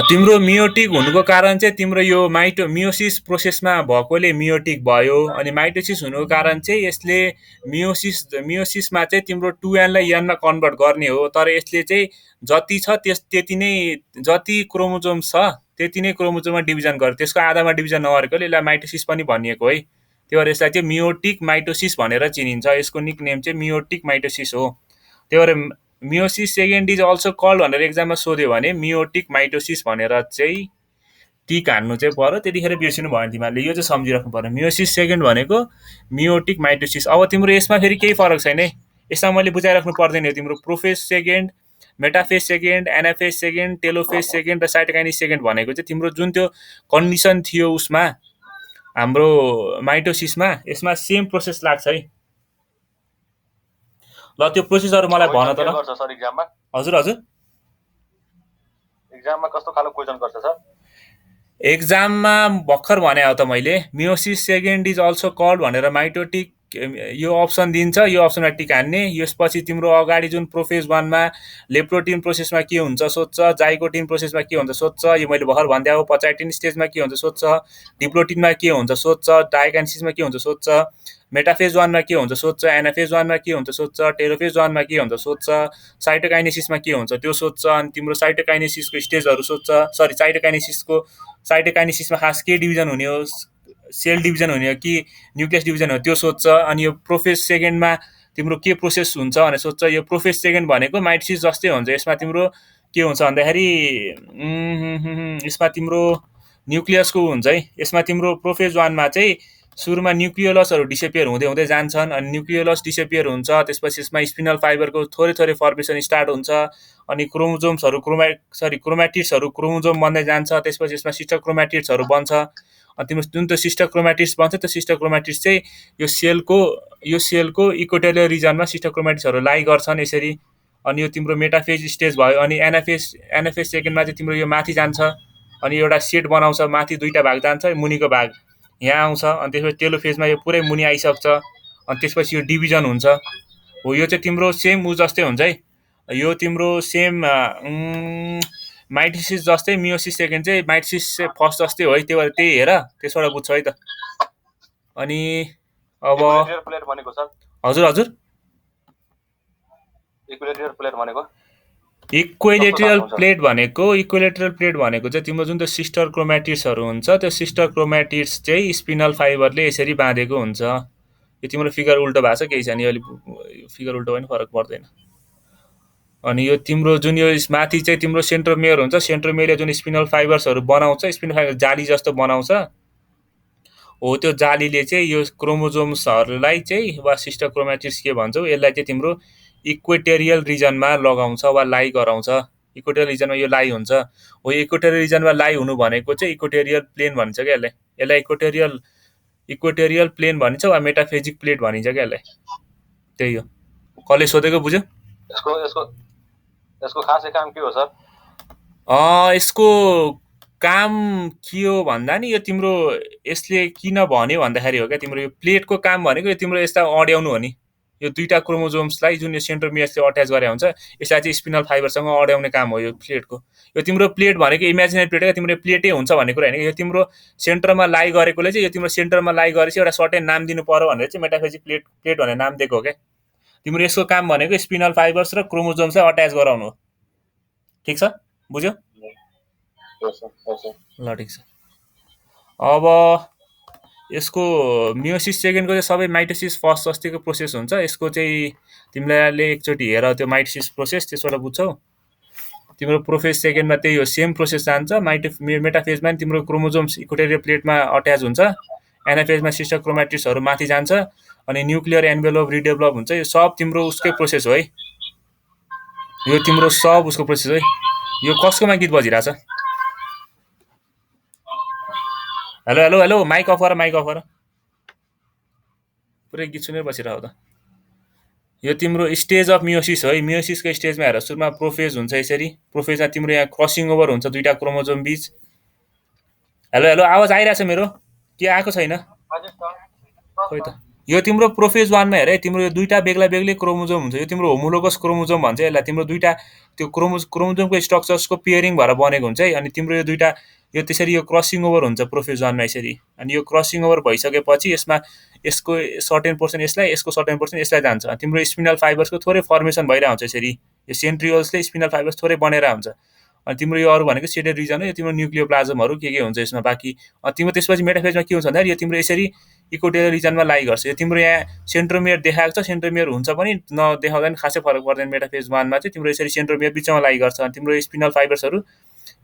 तिम्रो मियोटिक हुनुको कारण चाहिँ तिम्रो यो मियोसिस प्रोसेसमा भएकोले मियोटिक भयो, अनि माइटोसिस हुनुको कारण चाहिँ यसले मियोसिसमा चाहिँ तिम्रो 2n लाई n मा कन्भर्ट गर्ने हो, तर यसले चाहिँ जति छ त्यति नै, जति क्रोमोजोम छ त्यति नै क्रोमोजोममा डिभिजन गर्यो, त्यसको आधामा डिभिजन नगरेकोले यसलाई माइटोसिस पनि भनिएको है। त्यही भएर यसलाई चाहिँ मियोटिक माइटोसिस भनेर चिनिन्छ, यसको निक नेम चाहिँ मियोटिक माइटोसिस हो। त्यही भएर meiosis second is also called भनेर एक्जाममा सोध्यो भने मियोटिक माइटोसिस भनेर चाहिँ टिक हान्नु चाहिँ पर्यो, त्यतिखेर बिर्सिनु भयो तिमीहरूले, यो चाहिँ सम्झिराख्नु पर्यो, मियोसिस सेकेन्ड भनेको मियोटिक माइटोसिस। अब तिम्रो यसमा फेरि केही फरक छैन है, यसमा मैले बुझाइराख्नु पर्दैन हो। तिम्रो prophase second, metaphase second, anaphase second, telophase second र साइटोकाइनिस सेकेन्ड भनेको चाहिँ तिम्रो जुन त्यो कन्डिसन थियो उसमा हाम्रो माइटोसिसमा, यसमा सेम प्रोसेस लाग्छ है। ल त्यो प्रोसेसहरु मलाई भन त ल। सर एक्जाममा हजुर एक्जाममा कस्तो खालको क्वेशन गर्छ सर? एक्जाममा भर्खर भने हो त मैले, meiosis second is also called भनेर माइटोटिक यो अप्सन दिन्छ, यो अप्सनमा टिक हान्ने। यसपछि तिम्रो अगाडि जुन प्रोफेज 1 मा लेप्टोटिन प्रोसेसमा के हुन्छ सोध्छ, जाइकोटिन प्रोसेसमा के हुन्छ सोध्छ, यो मैले भर्खर भन्दै हो। पचाइटिन स्टेजमा के हुन्छ सोध्छ, डिप्लोटिनमा के हुन्छ सोध्छ, डाइकाइनेसिसमा के हुन्छ सोध्छ, मेटाफेज 1 मा के हुन्छ सोध्छ, एनाफेज 1 मा के हुन्छ सोध्छ, टेलोफेज 1 मा के हुन्छ सोध्छ, साइटोकाइनेसिसमा के हुन्छ त्यो सोध्छ, अनि तिम्रो साइटोकाइनेसिसको स्टेजहरु सोध्छ। सरी, साइटोकाइनेसिसमा खास के डिभिजन हुने हो, सेल डिभिजन हुने हो कि न्युक्लियस डिभिजन हो त्यो सोध्छ। अनि यो प्रोफेज सेकेन्डमा तिम्रो के प्रोसेस हुन्छ भनेर सोध्छ। यो प्रोफेज सेकेन्ड भनेको माइटोसिस जस्तै हुन्छ, यसमा तिम्रो के हुन्छ भन्दाखेरि यसमा तिम्रो न्युक्लियसको हुन्छ है। यसमा तिम्रो प्रोफेज 1 मा चाहिँ सुरुमा न्युक्लियोलसहरु डिसपियर हुँदै हुँदै जान्छन्, अनि न्युक्लियोलस डिसपियर हुन्छ, त्यसपछि यसमा स्पिनल फाइबरको थोरै थोरै फर्मेसन स्टार्ट हुन्छ, अनि क्रोमोजोम्सहरु क्रोमाटिड्सहरु क्रोमोजोम बन्दै जान्छ, त्यसपछि यसमा सिस्टर क्रोमाटिड्सहरु बन्छ। अनि तिम्रो जुन त्यो सिस्टर क्रोमाटिड्स बन्छ, त्यो सिस्टर क्रोमाटिड्स चाहिँ यो सेलको इक्वेटोरियल रिजनमा सिस्टर क्रोमाटिड्सहरु लाई गर्छन् यसरी। अनि यो तिम्रो मेटाफेज स्टेज भयो। अनि एनाफेज सेकेन्डमा चाहिँ तिम्रो यो माथि जान्छ, अनि एउटा सेट बनाउँछ, माथि दुईटा भाग जान्छ, मुनिको भाग यहाँ आउँछ, अनि त्यसपछि टेलोफेजमा यो पुरै मुनि आइसक्छ, अनि त्यसपछि यो डिभिजन हुन्छ हो। यो चाहिँ तिम्रो सेम उ जस्तै हुन्छ है, यो तिम्रो सेम माइटोसिस जस्तै मियोसिस सेकेन्ड चाहिँ माइटोसिस फर्स्ट जस्तै हो है। त्यही भएर त्यही हेर, त्यसबाट बुझ्छ है त। अनि अब प्लेट भनेको सर? हजुर इक्विलेटरल प्लेट भनेको इक्विलेटरल प्लेट भनेको चाहिँ तिम्रो जुन त्यो सिस्टर क्रोमाटिड्सहरु हुन्छ, त्यो सिस्टर क्रोमाटिड्स चाहिँ स्पिनल फाइबरले यसरी बाँधेको हुन्छ। यो तिम्रो फिगर उल्टो भएको छ, केही छैन, यो अलि फिगर उल्टो पनि फरक पर्दैन। अनि यो तिम्रो जुन यो माथि चाहिँ तिम्रो सेन्ट्रोमियर हुन्छ, सेन्ट्रोमियरले जुन स्पिनल फाइबर्सहरु बनाउँछ, स्पिनल फाइबर जाली जस्तो बनाउँछ हो, त्यो जालीले चाहिँ यो क्रोमोजोम्सहरुलाई चाहिँ वा सिस्टर क्रोमाटिड्स के भन्छौ, यसलाई चाहिँ तिम्रो इक्वेटोरियल रिजनमा लगाउँछ वा लाई गराउँछ। इक्वेटोरियल रिजनमा यो लाई हुन्छ हो। इक्वेटोरियल रिजनमा लाई हुनु भनेको चाहिँ इक्वेटोरियल प्लेन भनिन्छ क्या यसलाई इक्वेटोरियल प्लेन भनिन्छ वा मेटाफेजिक प्लेट भनिन्छ क्या यसलाई। त्यही हो। कसले सोधेको बुझ्यो? यसको खासै काम के हो सर? यसको काम के हो भन्दा नि, यो तिम्रो यसले किन भन्यो भन्दाखेरि हो क्या, तिम्रो यो प्लेटको काम भनेको यो तिम्रो यस्ता अड्याउनु हो नि। यो दुईटा क्रोमोजोम्सलाई जुन यो सेन्ट्रोमियरले अट्याच गरे हुन्छ, यसलाई चाहिँ स्पिनल फाइबरसँग अड्याउने काम हो यो प्लेटको। यो तिम्रो प्लेट भनेको इमेजिनरी प्लेट हो, तिम्रो प्लेटै हुन्छ भन्ने कुरा हैन। यो तिम्रो सेन्टरमा लाई गरेकोले चाहिँ यो तिम्रो सेन्टरमा लाई गरेपछि एउटा सर्टेन नाम दिनु पर्यो भनेर चाहिँ मेटाफेजिक प्लेट भनेर नाम दिएको हो क्या। तिम्रो यसको काम भनेको स्पिनल फाइबर्स र क्रोमोजोम्सलाई अट्याच गराउनु हो। ठीक छ, बुझ्यौ? ल, ठीक छ। अब यसको मियोसिस सेकेन्डको चाहिँ सबै माइटोसिस फर्स्ट जस्तिको प्रोसेस हुन्छ। यसको चाहिँ तिमीले एकचोटि हेर त्यो माइटोसिस प्रोसेस, त्यसबाट बुझ्छौ। तिम्रो प्रोफेज सेकेन्डमा त्यही हो, सेम प्रोसेस जान्छ। मेटाफेजमा नि तिम्रो क्रोमोजोम्स इक्वेटोरियल प्लेटमा अट्याच हुन्छ, एनाफेजमा सिस्टर क्रोमाटिड्सहरू माथि जान्छ, अनि न्युक्लियर एन्भेलोप रिडेभलप हुन्छ। यो सब तिम्रो उसकै प्रोसेस हो है, यो तिम्रो सब उसको प्रोसेस है। यो कसकोमा गीत बजिरहेछ? Hello hello hello, mic off गर, माइक अफ गर। पुरै गीत सुनेर बसिरह त। यो तिम्रो स्टेज अफ मियोसिस हो है। मियोसिसको स्टेजमा हेर, सुरुमा प्रोफेज हुन्छ यसरी। प्रोफेजमा तिम्रो यहाँ क्रसिङ ओभर हुन्छ दुईटा क्रोमोजोम बीच। हेलो हेलो, आवाज आइरहेछ मेरो के आएको छैन? खोइ त। यो तिम्रो प्रोफेज वानमा हेर है, तिम्रो यो दुईटा बेग्ला बेग्लै क्रोमोजोम हुन्छ। यो तिम्रो होमोलोगस क्रोमोजोम भन्छ यसलाई। तिम्रो दुईटा त्यो क्रोमोजोमको स्ट्रक्चर्सको पेयरिङ भएर बनेको हुन्छ है। अनि तिम्रो यो दुईटा यो त्यसरी यो क्रसिङ ओभर हुन्छ प्रोफेज वानमा यसरी। अनि यो क्रसिङ ओभर भइसकेपछि यसमा यसको सर्टेन पोर्सन यसलाई, यसको सर्टेन पोर्सन यसलाई जान्छ। तिम्रो स्पिनल फाइबर्सको थोरै फर्मेसन भइरहेको हुन्छ यसरी। यो सेन्ट्रियोल्सले स्पिनल फाइबर्स थोरै बनेर हुन्छ। अनि तिम्रो यो अरू भनेको सेडेड रिजन हो, यो तिम्रो न्युक्लियोप्लाजमहरू के हुन्छ यसमा बाँकी। तिम्रो त्यसपछि मेटाफेजमा के हुन्छ भन्दाखेरि यो तिम्रो यसरी इक्वेटोरियल रिजनमा लागि गर्छ। यो तिम्रो यहाँ सेन्ट्रोमियर देखाएको छ, सेन्ट्रोमियर हुन्छ पनि नदेखाउँदा पनि खासै फरक पर्दैन। मेटाफेज वानमा चाहिँ तिम्रो यसरी सेन्ट्रोमियर बिचमा लागि गर्छ। अनि तिम्रो स्पिनल फाइबर्सहरू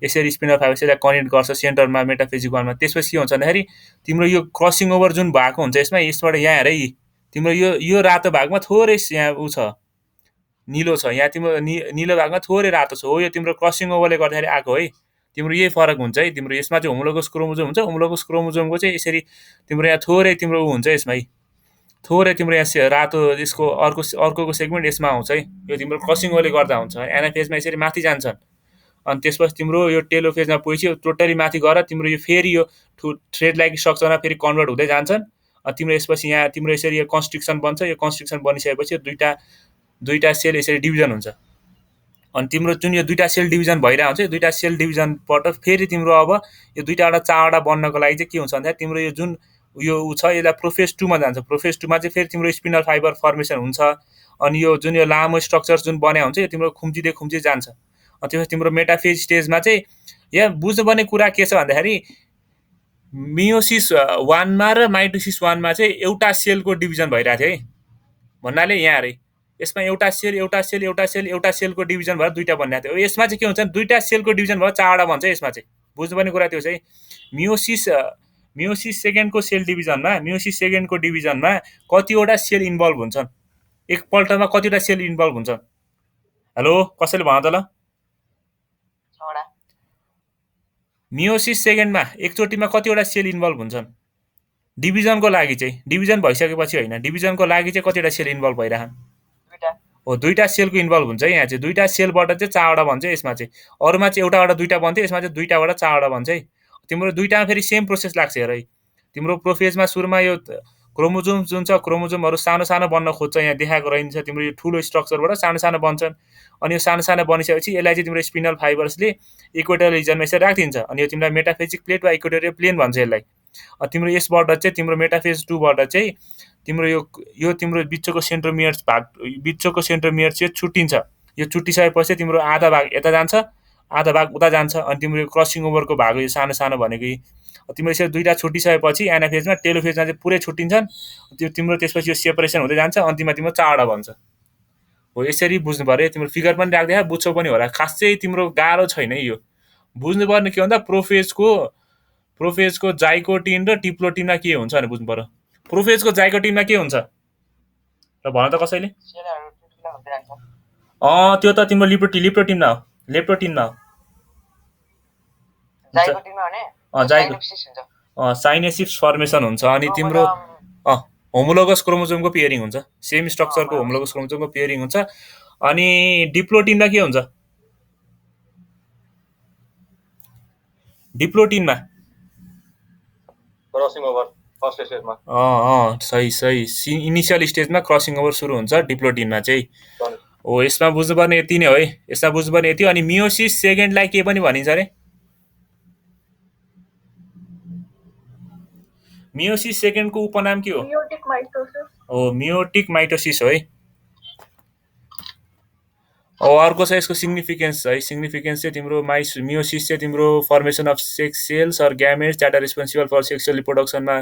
यसरी स्पिनल फाइबर्स यसलाई कनेक्ट गर्छ सेन्टरमा मेटाफेजिक वानमा। त्यसपछि के हुन्छ भन्दाखेरि तिम्रो यो क्रसिङ ओभर जुन भएको हुन्छ यसमा, यसबाट यहाँ हेर है, तिम्रो यो रातो भागमा थोरै यहाँ ऊ छ, निलो छ। यहाँ तिम्रो निलो भागमा थोरै रातो छ, हो यो तिम्रो क्रसिङ ओभरले गर्दाखेरि आएको है। तिम्रो यही फरक हुन्छ है। तिम्रो यसमा चाहिँ होमोलोगस क्रोमोजोम हुन्छ। होमोलोगस क्रोमोजोमको चाहिँ यसरी तिम्रो यहाँ थोरै तिम्रो ऊ हुन्छ यसमा है, थोरै तिम्रो यहाँ रातो यसको अर्को सेगमेन्ट यसमा आउँछ है। यो तिम्रो क्रसिङ ओभरले गर्दा हुन्छ। एनाफेजमा यसरी माथि जान्छन्। अनि त्यसपछि तिम्रो यो टेलोफेजमा पुगेपछि यो टोटली माथि गएर तिम्रो यो फेरि यो थ्रेड लाइक स्ट्रक्चरमा फेरि कन्भर्ट हुँदै जान्छन्। तिम्रो यसपछि यहाँ तिम्रो यसरी यो कन्स्ट्रिक्सन बन्छ। यो कन्स्ट्रिक्सन बनिसकेपछि दुईटा सेल यसरी डिभिजन हुन्छ। अनि तिम्रो जुन यो दुईटा सेल डिभिजन भइरहेको हुन्छ, यो दुईटा सेल डिभिजनबाट फेरि तिम्रो अब यो दुईटावटा चारवटा बन्नको लागि चाहिँ के हुन्छ भन्दाखेरि तिम्रो यो जुन यो ऊ छ यसलाई प्रोफेज 2 मा जान्छ। प्रोफेज 2 मा चाहिँ फेरि तिम्रो स्पिनल फाइबर फर्मेसन हुन्छ। अनि यो जुन यो लामो स्ट्रक्चर जुन बनाएको हुन्छ यो तिम्रो खुम्चिँदै जान्छ। अनि त्यसपछि तिम्रो मेटाफेज स्टेजमा चाहिँ यहाँ बुझ्नुपर्ने कुरा के छ भन्दाखेरि मियोसिस 1 मा र माइटोसिस 1 मा चाहिँ एउटा सेलको डिभिजन भइरहेको थियो है। भन्नाले यहाँ हेरे, यसमा एउटा सेलको डिभिजन भएर दुईटा बनिरहेको थियो। यसमा चाहिँ के हुन्छ, दुईटा सेलको डिभिजन भएर चारवटा बन्छ। यसमा चाहिँ बुझ्नुपर्ने कुरा त्यो छ है। मियोसिस सेकेन्डको सेल डिभिजनमा कतिवटा सेल इन्भल्भ हुन्छन्, एकपल्टमा कतिवटा सेल इन्भल्भ हुन्छन्? हेलो, कसैले भन त ल। मियोसिस सेकेन्डमा एकचोटिमा कतिवटा सेल इन्भल्भ हुन्छन् डिभिजनको लागि चाहिँ? डिभिजन भइसकेपछि होइन, डिभिजनको लागि चाहिँ कतिवटा सेल इन्भल्भ भइरहन्? हो, दुईटा सेलको इन्भल्भ हुन्छ। यहाँ चाहिँ दुईटा सेलबाट चाहिँ चारवटा बन्छ। यसमा चाहिँ अरूमा चाहिँ एउटाबाट दुईटा बन्थ्यो, यसमा चाहिँ दुईटाबाट चारवटा बन्छ है। तिम्रो दुईटामा फेरि सेम प्रोसेस लाग्छ हेर है। तिम्रो प्रोफेजमा सुरुमा यो क्रोमोजोम जुन छ, क्रोमोजोमहरू सानो सानो बन्न खोज्छ, यहाँ देखाएको रहन्छ। तिम्रो यो ठुलो स्ट्रक्चरबाट सानो सानो बन्छन्। अनि यो सानो सानो बनिसकेपछि यसलाई चाहिँ तिम्रो स्पिनल फाइबर्सले इक्वेटोरियल रिजनमा यसरी राखिदिन्छ। अनि यो तिमीलाई मेटाफेजिक प्लेट वा इक्वेटोरियल प्लेन भन्छ यसलाई। तिम्रो यसबाट चाहिँ तिम्रो मेटाफेज 2 बाट चाहिँ तिम्रो यो तिम्रो बिचको सेन्ट्रोमियर चाहिँ छुट्टिन्छ। यो छुट्टिसकेपछि तिम्रो आधा भाग यता जान्छ, आधा भाग उता जान्छ। अनि तिम्रो यो क्रसिङ ओभरको भाग यो सानो सानो भनेको तिम्रो यसरी दुईटा छुट्टिसकेपछि एनाफेजमा टेलोफेजमा चाहिँ पुरै छुट्टिन्छन्। त्यो तिम्रो त्यसपछि यो सेपरेसन हुँदै जान्छ। अन्तिममा तिम्रो चारवटा बन्छ। हो, यसरी बुझ्नु पर्यो। तिम्रो फिगर पनि राख्दै बुझ्छौ पनि होला। खासै तिम्रो गाह्रो छैन है यो। बुझ्नुपर्ने के भन्दा प्रोफेजको जाइकोटिन र डिप्लोटिनमा के हुन्छ भनेर बुझ्नु पर्यो। प्रोफेजको जाइकोटिनमा के हुन्छ र भन त कसैले? त्यो त तिम्रो लिप्रोटिनमा हो। साइनेसिस फर्मेसन हुन्छ। अनि तिम्रो होमोलोगस क्रोमोजोमको पेयरिङ हुन्छ। सेम स्ट्रक्चरको होमोलोगस क्रोमोजोमको पेयरिङ हुन्छ। अनि डिप्लोटिनमा के हुन्छ? डिप्लोटिनमा क्रसिङ ओभर फर्स्ट स्टेजमा। सही। इनिसियल स्टेजमा क्रसिङ ओभर सुरु हुन्छ डिप्लोटिनमा चाहिँ। हो, यसमा बुझ्नुपर्ने यति नै हो है। यसमा बुझ्नुपर्ने यति। अनि मियोसिस सेकेन्डलाई के पनि भनिन्छ अरे? मियोसिस सेकेन्डको उपनाम के हो? मियोटिक माइटोसिस हो, मियोटिक माइटोसिस हो है। अर्को छ यसको सिग्निफिकेन्स है। सिग्निफिकेन्स चाहिँ तिम्रो मियोसिस चाहिँ तिम्रो formation of sex cells or gametes that are responsible for sexual रिप्रोडक्सनमा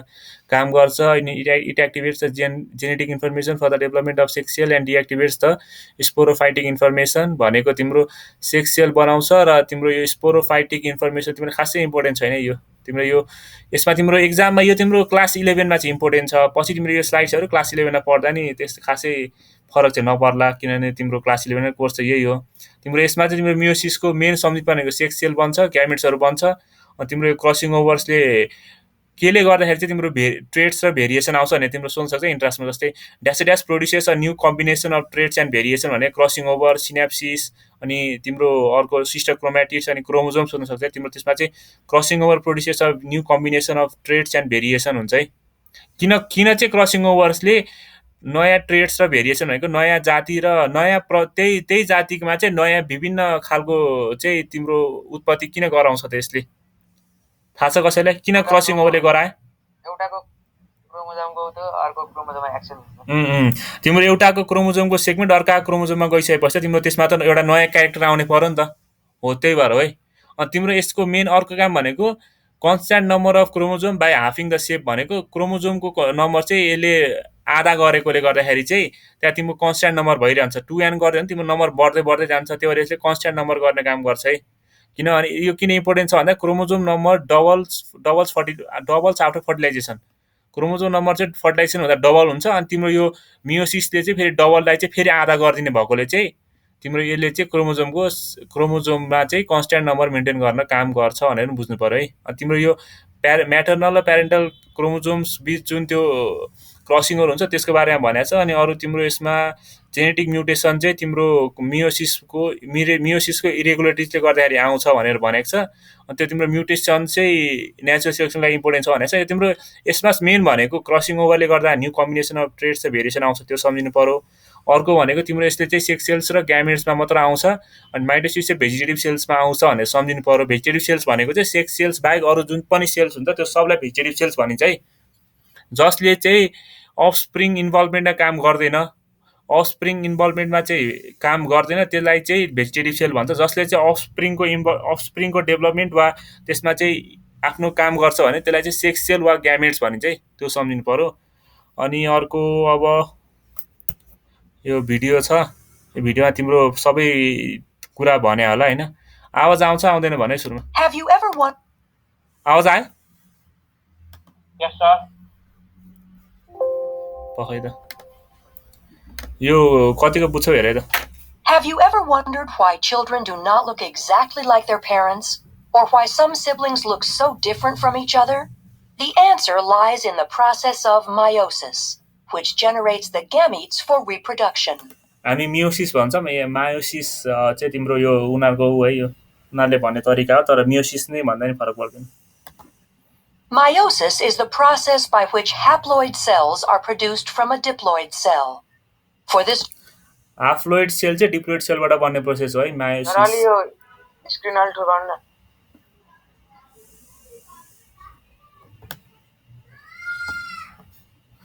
काम गर्छ। अनि it activates the genetic information for the development of sex cell and deactivates the sporophytic information. भनेको तिम्रो सेक्स सेल बनाउँछ र तिम्रो यो स्पोरोफाइटिक इन्फर्मेसन तिम्रो खासै इम्पोर्टेन्ट छैन यो तिम्रो यो यसमा तिम्रो एक्जाममा यो तिम्रो क्लास 11मा चाहिँ इम्पोर्टेन्ट छ। पछि तिम्रो यो स्लाइड्सहरू क्लास 11मा पढ्दा नि त्यस्तो खासै फरक चाहिँ नपर्ला, किनभने तिम्रो क्लास 11 कोर्स चाहिँ यही हो। तिम्रो यसमा चाहिँ तिम्रो मियोसिसको मेन सम्झिनुपर्नेको सेक्स सेल बन्छ, ग्यामेट्सहरू बन्छ। तिम्रो यो क्रसिङ ओभर्सले केले गर्दाखेरि चाहिँ तिम्रो ट्रेड्स र भेरिएसन आउँछ भने तिम्रो सोध्न सक्छ इन्ट्रान्समा। जस्तै dash produces a new combination of traits and variation भने क्रसिङ ओभर, सिनेप्सिस, अनि तिम्रो अर्को सिस्टर क्रोमेटिड्स अनि क्रोमोजोम सोध्न सक्छ। तिम्रो त्यसमा चाहिँ crossing over produces of new combination of traits and variation हुन्छ है। किन किन चाहिँ क्रसिङ ओभर्सले नयाँ ट्रेड्स र भेरिएसन भनेको नयाँ जाति र नयाँ त्यही जातिमा चाहिँ नयाँ विभिन्न खालको चाहिँ तिम्रो उत्पत्ति किन गराउँछ त यसले? थाहा छ कसैलाई किन क्रसिङ ओभरले गराए? एउटाको क्रोमोजोमको त्यो अर्को क्रोमोजोममा एक्सन हुन्छ। तिम्रो एउटाको क्रोमोजोमको सेगमेन्ट अर्काको क्रोमोजोममा गइसकेपछि तिम्रो त्यसमा त एउटा नयाँ क्यारेक्टर आउने पर्यो नि त। हो त्यही भएर है। अनि तिम्रो यसको मेन अर्को काम भनेको constant number of chromosome by हाफिङ द सेप भनेको क्रोमोजोमको नम्बर चाहिँ यसले आधा गरेकोले गर्दाखेरि चाहिँ त्यहाँ तिम्रो कन्स्ट्यान्ट नम्बर भइरहन्छ। 2n गर्यो भने तिम्रो नम्बर बढ्दै बढ्दै जान्छ। त्यही भएर यसले कन्स्ट्यान्ट नम्बर गर्ने काम गर्छ है। किनभने यो किन इम्पोर्टेन्ट छ भन्दा chromosome number doubles after fertilisation. Chromosome number चाहिँ फर्टिलाइजेसन हुँदा डबल हुन्छ। अनि तिम्रो यो मियोसिसले चाहिँ फेरि डबललाई चाहिँ फेरि आधा गरिदिने भएकोले चाहिँ तिम्रो यसले चाहिँ क्रोमोजोममा चाहिँ कन्स्ट्यान्ट नम्बर मेन्टेन गर्न काम गर्छ भनेर बुझ्नु पर्यो है। तिम्रो यो म्याटर्नल र प्यारेन्टल क्रोमोजोम्स बिच जुन त्यो क्रसिङहरू हुन्छ त्यसको बारेमा भनेको छ। अनि अरू तिम्रो यसमा जेनेटिक म्युटेसन चाहिँ तिम्रो मियोसिसको इरेगुलरिटिजले गर्दाखेरि आउँछ भनेर भनेको छ। अनि त्यो तिम्रो म्युटेसन चाहिँ नेचुरल सेलेक्सनको लागि इम्पोर्टेन्ट छ भनेको छ। तिम्रो यसमा मेन भनेको क्रसिङ ओभरले गर्दा न्यू कम्बिनेसन अफ ट्रेड्स र भेरिएसन आउँछ, त्यो सम्झिनु पर्यो। अर्को भनेको तिम्रो यसले चाहिँ सेक्स सेल्स र ग्यामेट्समा मात्र आउँछ। अनि माइटोसिस चाहिँ भेजिटेटिभ सेल्समा आउँछ भनेर सम्झिनु पर्यो। भेजिटेटिभ सेल्स भनेको चाहिँ सेक्स सेल्स बाहेक अरू जुन पनि सेल्स हुन्छ त्यो सबलाई भेजिटेटिभ सेल्स भनिन्छ है। जसले चाहिँ अफस्प्रिङ इन्भल्भमेन्टमा काम गर्दैन, अफस्प्रिङ इन्भल्भमेन्टमा चाहिँ काम गर्दैन, त्यसलाई चाहिँ भेजिटेटिभ सेल भन्छ। जसले चाहिँ अफस्प्रिङको डेभलपमेन्ट वा त्यसमा चाहिँ आफ्नो काम गर्छ भने त्यसलाई चाहिँ सेक्स सेल वा ग्यामेट्स भनिन्छ है, त्यो सम्झिनु पर्यो। अनि अर्को अब यो भिडियो छ, यो भिडियोमा तिम्रो सबै कुरा भने होला होइन। आवाज आउँछ आउँदैन भने सुरुमा आवाज आयो? यस सर। पखै त यो कतिको बुझ्छौ हेरे त। Have you ever wondered why children do not look exactly like their parents, or why some siblings look so different from each other? The answer lies in the process of meiosis, which generates the gametes for reproduction. हामी meiosis भन्छौँ, meiosis चाहिँ तिम्रो यो उनीहरूको है, यो उनीहरूले भन्ने तरिका हो, तर मियोसिस नै भन्दा नि फरक पर्दैन। Meiosis is the process by which haploid cells are produced from a diploid cell. For this haploid cell चाहिँ डिप्लोइड सेलबाट बन्ने प्रोसेस हो है मायोसिस। नराली यो स्क्रिन अल्टर गर्न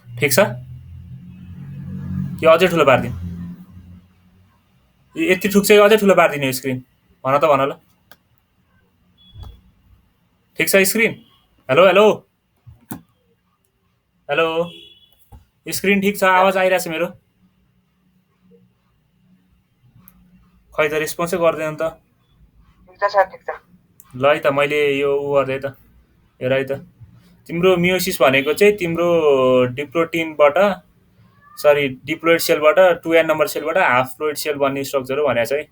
ठिक छ कि अझै ठुलो पारिदिनु? यति ठुक चाहिँ अझै ठुलो पारिदिनु स्क्रिन, भन त भन ल। ठिक छ screen? Hello hello hello, screen ठिक छ? आवाज आइरहेको छ मेरो? खै त रेस्पोन्सै गर्दैन त। ठिक छ सर, ठिक छ। ल है त मैले यो गर्दै त हेर है त। तिम्रो मियोसिस भनेको चाहिँ तिम्रो डिप्लोइड सेलबाट 2n नम्बर सेलबाट हाफ्लोइड सेल बन्ने स्ट्रक्चर हो भनेको छ है।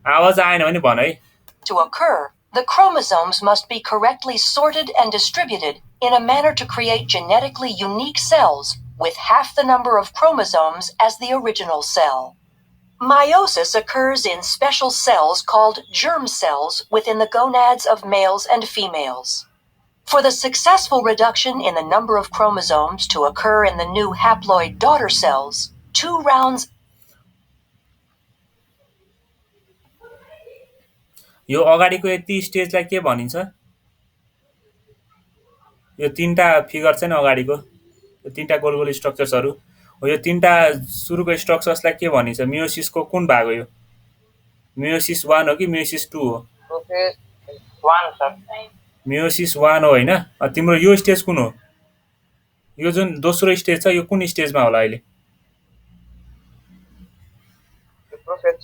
आवाज आएन भने भन है। To occur, the chromosomes must be correctly sorted and distributed in a manner to create genetically unique cells with half the number of chromosomes as the original cell. Meiosis occurs in special cells called germ cells within the gonads of males and females. For the successful reduction in the number of chromosomes to occur in the new haploid daughter cells, 2 rounds यो अगाडिको यति स्टेजलाई के भनिन्छ? यो तीनटा figure छ नि अगाडिको, यो तीनटा गोल गोल स्ट्रक्चर्सहरू हो। यो तीनटा सुरुको स्ट्रक्चर्सलाई के भनिन्छ? मियोसिसको कुन भाग हो यो? मेयोसिस 1 हो कि मेयोसिस 2 हो? Prophase 1 sir. मेयोसिस 1 हो होइन? तिम्रो यो स्टेज कुन हो? यो जुन दोस्रो स्टेज छ यो कुन स्टेजमा होला अहिले? प्रोफेज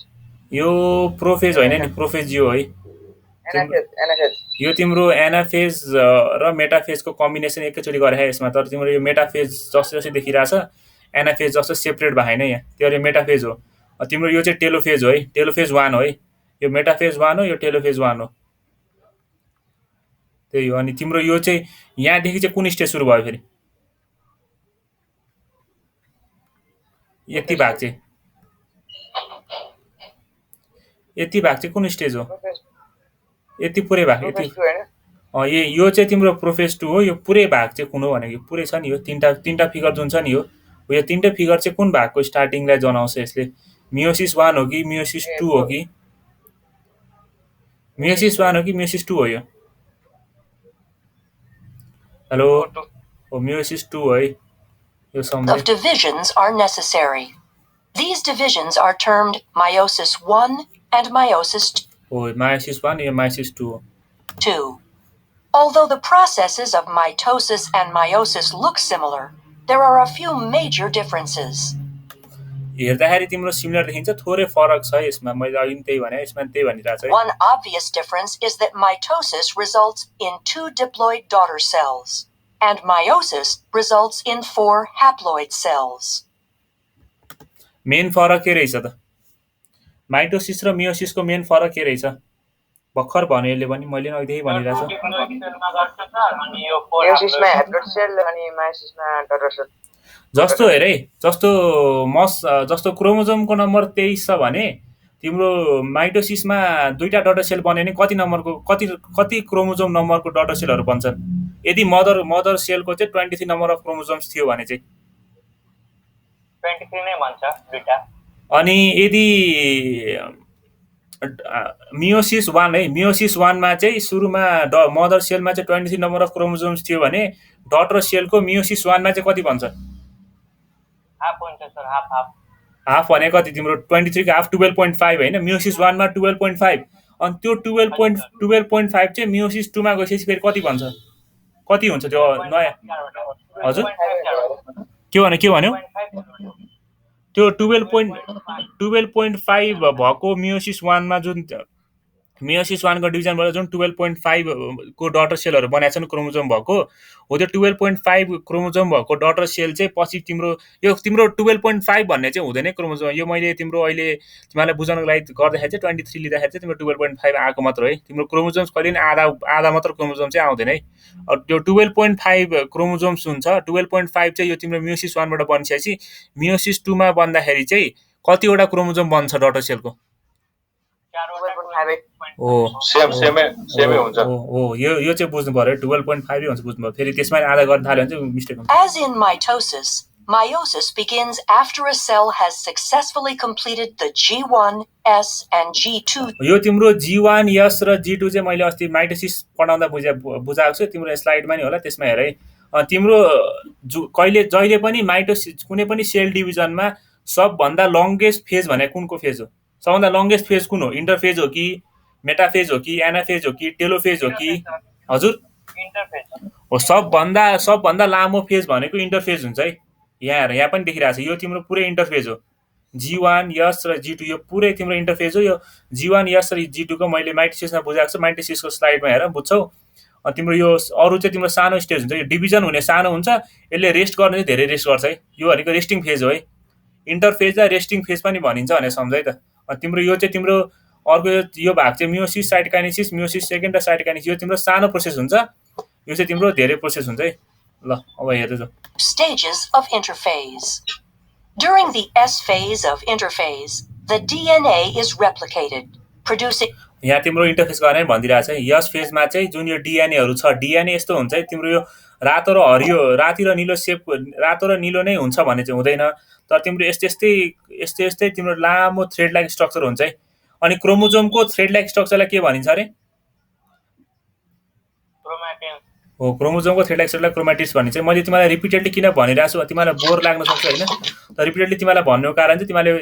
यो प्रोफेज होइन नि, प्रोफेज यो है। एनाफेज यो तिम्रो एनाफेज र मेटाफेजको कम्बिनेसन एकैचोटि गरे यसमा, तर तिम्रो यो मेटाफेज जस्तो जस्तो देखिरहेछ एनाफेज जस्तो सेपरेट भयो होइन यहाँ, त्यो मेटाफेज हो। तिम्रो यो चाहिँ टेलोफेज हो है, टेलोफेज 1 हो है। यो मेटाफेज 1 हो, यो टेलोफेज 1 हो, त्यही हो। अनि तिम्रो यो चाहिँ यहाँदेखि चाहिँ कुन स्टेज सुरु भयो फेरि? यति भाग चाहिँ कुन स्टेज हो? यति पुरै भाग यति यो चाहिँ तिम्रो प्रोफेज 2 हो। यो पुरै भाग चाहिँ कुन हो भनेको पुरै छ नि, यो तीनटा फिगर जुन छ नि यो तीनटै फिगर चाहिँ कुन भागको स्टार्टिङलाई जनाउँछ यसले? मेयोसिस 1 हो कि मेयोसिस 2 हो कि? मेयोसिस 1 हो कि मेयोसिस 2 हो यो? हेलो, हो मेयोसिस 2 है यो सम्झे। Of divisions are necessary. These divisions are termed meiosis 1 and meiosis हो meiosis 1 यो meiosis 2 हो। 2. Although the processes of mitosis and meiosis look similar, there are a few major differences. हेर्दाखेरि तिम्रो सिमिलर देखिन्छ, थोरै फरक छ यसमा। मैले अघि पनि त्यही भने, यसमा त्यही भनिरहेको छु। One obvious difference is that mitosis results in 2 diploid daughter cells, and meiosis results in 4 haploid cells. Main फरक के रहेछ त? माइटोसिस र मियोसिसको मेन फरक के रहेछ? भर्खर भने यसले पनि, मैले पनि अघिदेखि भनिरहेको छु। मेयोसिसमा हेप्लोइड सेल अनि मायोसिसमा डटर सेल। जस्तो हेर है, जस्तो क्रोमोजोमको नम्बर 23 छ भने तिम्रो माइटोसिसमा दुईटा डटर सेल बन्यो भने कति नम्बरको कति क्रोमोजोम नम्बरको डटर सेलहरू बन्छन्? यदि मदर सेलको चाहिँ 23 नम्बर अफ क्रोमोजोम्स थियो भने चाहिँ 23 नै भन्छ दुईटा। अनि यदि मियोसिस 1 है, मियोसिस 1 मा चाहिँ सुरुमा मदर सेलमा चाहिँ 23 नम्बर अफ क्रोमोजोम्स थियो भने डटर सेलको मियोसिस 1 मा चाहिँ कति भन्छ? हाफ हुन्छ सर, हाफ। हाफ भने कति तिम्रो? 23 को हाफ 12.5 होइन? मियोसिस 1 मा 12.5, अनि त्यो 12.5 चाहिँ मियोसिस 2 मा गएपछि फेरि कति भन्छ? कति हुन्छ त्यो नयाँ? हजुर के भन्यो? त्यो 12.5 भएको मियोसिस 1 मा जुन मियोसिस 1 को डिभिजनबाट जुन 12.5 को डटर सेलहरू बनाएको छन् क्रोमोजोम भएको हो, त्यो 12.5 क्रोमोजोम भएको डटर सेल चाहिँ पछि तिम्रो 12.5 भन्ने चाहिँ हुँदैन क्रोमोजोम। यो मैले तिम्रो अहिले तिमीलाई बुझाउनको लागि गर्दाखेरि चाहिँ 23 लिँदाखेरि चाहिँ तिम्रो 12.5 आएको मात्र है। तिम्रो क्रोमोजोम्स कहिले पनि आधा मात्र क्रोमोजोम चाहिँ आउँदैन है। त्यो 12.5 क्रोमोजोम्स हुन्छ। 12.5 चाहिँ यो तिम्रो मियोसिस 1 बाट बनिसकेपछि मियोसिस 2 मा बन्दाखेरि चाहिँ कतिवटा क्रोमोजोम बन्छ डटर सेलको? सेमै हुन्छ। यो चाहिँ बुझ्नु पर्यो, 12.5 हुन्छ बुझ्नु पर्यो। फेरि त्यसमा आधा गर्न थाल्यो भने चाहिँ मिस्टेक हुन्छ। As in mitosis, meiosis begins after a cell has successfully completed the G1, S, and G2. यो तिम्रो G1, S र G2 चाहिँ मैले अस्ति माइटोसिस पढाउँदा बुझाएको छु, तिम्रो स्लाइडमा नि होला, त्यसमा हेर है। तिम्रो जहिले पनि माइटोसिस कुनै पनि सेल डिभिजनमा सबभन्दा लङ्गेस्ट फेज भने कुनको फेज हो? सबभन्दा लङ्गेस्ट फेज कुन हो? इन्टरफेज हो कि मेटाफेज हो कि एनाफेज हो कि टेलोफेज हो कि? हजुर इन्टरफेज हो। सबभन्दा लामो फेज भनेको इन्टरफेज हुन्छ है। यहाँ पनि देखिरहेको छ, यो तिम्रो पुरै इन्टरफेज हो। G1, S र G2 यो पुरै तिम्रो इन्टरफेज हो। यो G1, S र G2 को मैले माइटोसिसमा बुझाएको छु, माइटोसिसको स्लाइडमा हेर बुझ्छौ। तिम्रो यो अरू चाहिँ तिम्रो सानो स्टेज हुन्छ। यो डिभिजन हुने सानो हुन्छ, यसले रेस्ट गर्ने चाहिँ धेरै रेस्ट गर्छ है। यो भनेको रेस्टिङ फेज हो है। इन्टरफेजलाई रेस्टिङ फेज पनि भनिन्छ भनेर सम्झ है त। तिम्रो यो चाहिँ तिम्रो अर्को यो भाग चाहिँ मियोसिस, साइटोकाइनेसिस, मियोसिस सेकेन्ड र साइटोकाइनेसिस यो तिम्रो सानो प्रोसेस हुन्छ। यो चाहिँ तिम्रो धेरै प्रोसेस हुन्छ है। ल अब हेर्दै जाऊ। Stages of interphase. During the S phase of interphase, the DNA is replicated, producing. यहाँ तिम्रो इन्टरफेस गर्ने भनिदिरहेको छ। यस फेजमा चाहिँ जुन यो डिएनएहरू छ, डिएनए यस्तो हुन्छ है तिम्रो यो रातो र हरियो, राति र निलो सेपको, रातो र निलो नै हुन्छ भने चाहिँ हुँदैन। तर तिम्रो यस्तै तिम्रो लामो थ्रेड लाइक स्ट्रक्चर हुन्छ है। अनि क्रोमोजोमको थ्रेड लाइक स्ट्रक्चरलाई के भनिन्छ अरे? हो, क्रोमोजोमको थ्रेड लाइक स्ट्रक्चरलाई क्रोमेटिड्स भनिन्छ। मैले तिमीलाई रिपिटेडली किन भनिरहेको छु, तिमीलाई बोर लाग्न सक्छ होइन, तर रिपिटेडली तिमीलाई भन्नुको कारण चाहिँ तिमीले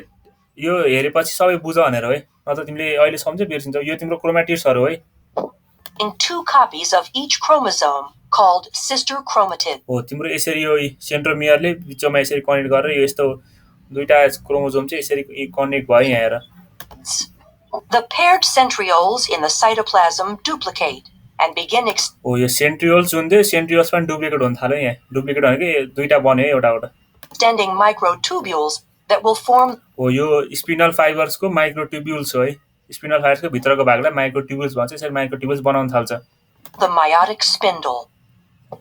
यो हेरेपछि सबै बुझ भनेर है, नत्र तिमीले अहिले सम्झ्यौ बिर्सिन्छौ। यो तिम्रो क्रोमेटिड्सहरु है। In 2 copies of each chromosome called sister chromatids. हो तिम्रो यसरी यो सेन्ट्रोमियरले बिचमा यसरी कनेक्ट गरेर यो यस्तो दुईटा क्रोमोजोम चाहिँ यसरी कनेक्ट भयो यहाँ हेर। The paired centrioles in the cytoplasm duplicate and begin हो यो सेन्ट्रियोल्स जुन थियो सेन्ट्रियोल्स पनि डुप्लिकेट हुन थाल्यो यहाँ। डुप्लिकेट भनेको दुईटा बन्यो एउटाबाट। extending microtubules that will form हो यो स्पिनल फाइबर्सको माइक्रोट्युब्युल्स हो है। स्पिनल फाइबर्सको भित्रको भागलाई माइक्रोट्युब्युल्स भन्छ। यसरी माइक्रोट्युब्युल्स बनाउन थाल्छ। the meiotic spindle.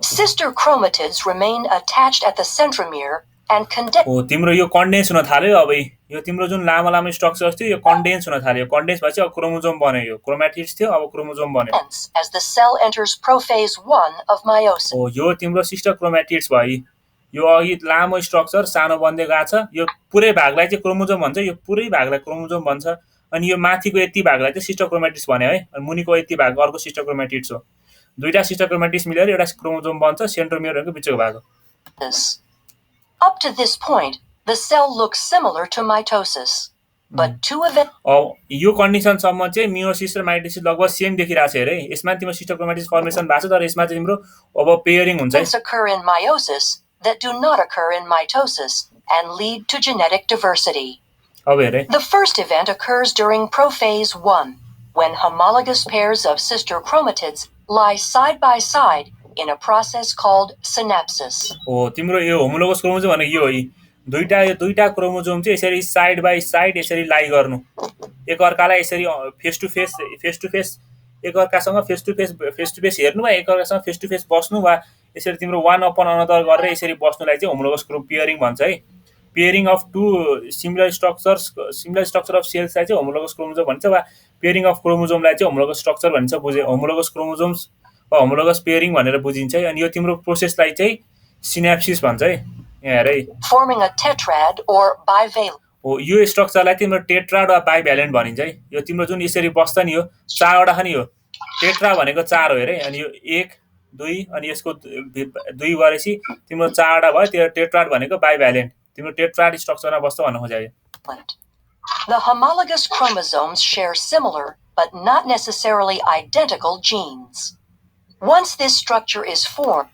Sister chromatids remain attached at the centromere and condense. हो तिम्रो यो कन्डेन्स हुन थाल्यो अब यो तिम्रो जुन लामो लामो स्ट्रक्चर्स थियो यो कन्डेन्स हुन थाल्यो। कन्डेन्स भएपछि अब क्रोमोजोम बन्यो। यो क्रोमेटिड्स थियो अब क्रोमोजोम बन्यो। As the cell enters prophase 1 of meiosis. हो यो तिम्रो सिस्टर क्रोमेटिड्स भयो। यो अघि लामो स्ट्रक्चर सानो बन्दै गएको छ। यो पुरै भागलाई चाहिँ क्रोमोजोम भन्छ। यो पुरै भागलाई क्रोमोजोम भन्छ। अनि यो माथिको यति भागलाई चाहिँ सिस्टर क्रोमेटिड्स भन्यो है। अनि मुनिको यति भाग अर्को सिस्टर क्रोमेटिड्स हो। दुईटा सिस्टर क्रोमेटिड्स मिलेर एउटा क्रोमोजोम बन्छ। सेन्ट्रोमियर भनेको बिचको भाग हो। Up to this point, the cell looks similar to mitosis, but two events यो कन्डिसनसम्म चाहिँ मियोसिस र माइटोसिस लगभग सेम देखिरहेछ हेरे। यसमा तिम्रो सिस्टर क्रोमेटिड्स फर्मेसन भएको छ तर यसमा चाहिँ तिम्रो अब पेयरिङ हुन्छ है। occur in meiosis that do not occur in mitosis and lead to genetic diversity. अब हेरे The first event occurs during prophase 1, when homologous pairs of sister chromatids lie side by side in a process called synapsis. हो तिम्रो यो homologous chromosome भनेको यो हो। यो दुईटा क्रोमोजोम चाहिँ यसरी साइड बाइ साइड यसरी लाई गर्नु। एक अर्कालाई यसरी फेस टु फेस एक अर्कासँग फेस टु फेस हेर्नु वा एक अर्कासँग फेस टु फेस बस्नु वा यसरी तिम्रो वान अपन अनदर गरेर यसरी बस्नुलाई चाहिँ होमोलोगस पेयरिङ भन्छ है। Pairing of two similar structure of सेल्सलाई चाहिँ होमोलोगस क्रोमोजोम भन्छ वा पेयरिङ अफ क्रोमोजोमलाई चाहिँ होमोलोगस स्ट्रक्चर भनिन्छ। बुझे होमोलोगस क्रोमोजोम्स वा होमोलोगस पेयरिङ भनेर बुझिन्छ है। अनि यो तिम्रो प्रोसेसलाई चाहिँ सिनेप्सिस भन्छ है। यहाँ हेर है forming a tetrad or bivalent. हो यो स्ट्रक्चरलाई तिम्रो टेट्राड वा बाइभ्यालेन्ट भनिन्छ है। यो तिम्रो जुन यसरी बस्छ नि यो चारवटा खानि हो। टेट्रा भनेको 4 हो हेरे। अनि यो 1 2 अनि यसको 2 गरेपछि तिम्रो 4वटा भयो। त्यो टेट्राड भनेको बाइभ्यालेन्ट। तिम्रो टेट्राड स्ट्रक्चरमा बस्छ भन्नु खोजेको। The homologous chromosomes share similar but not necessarily identical genes. Once this structure is formed,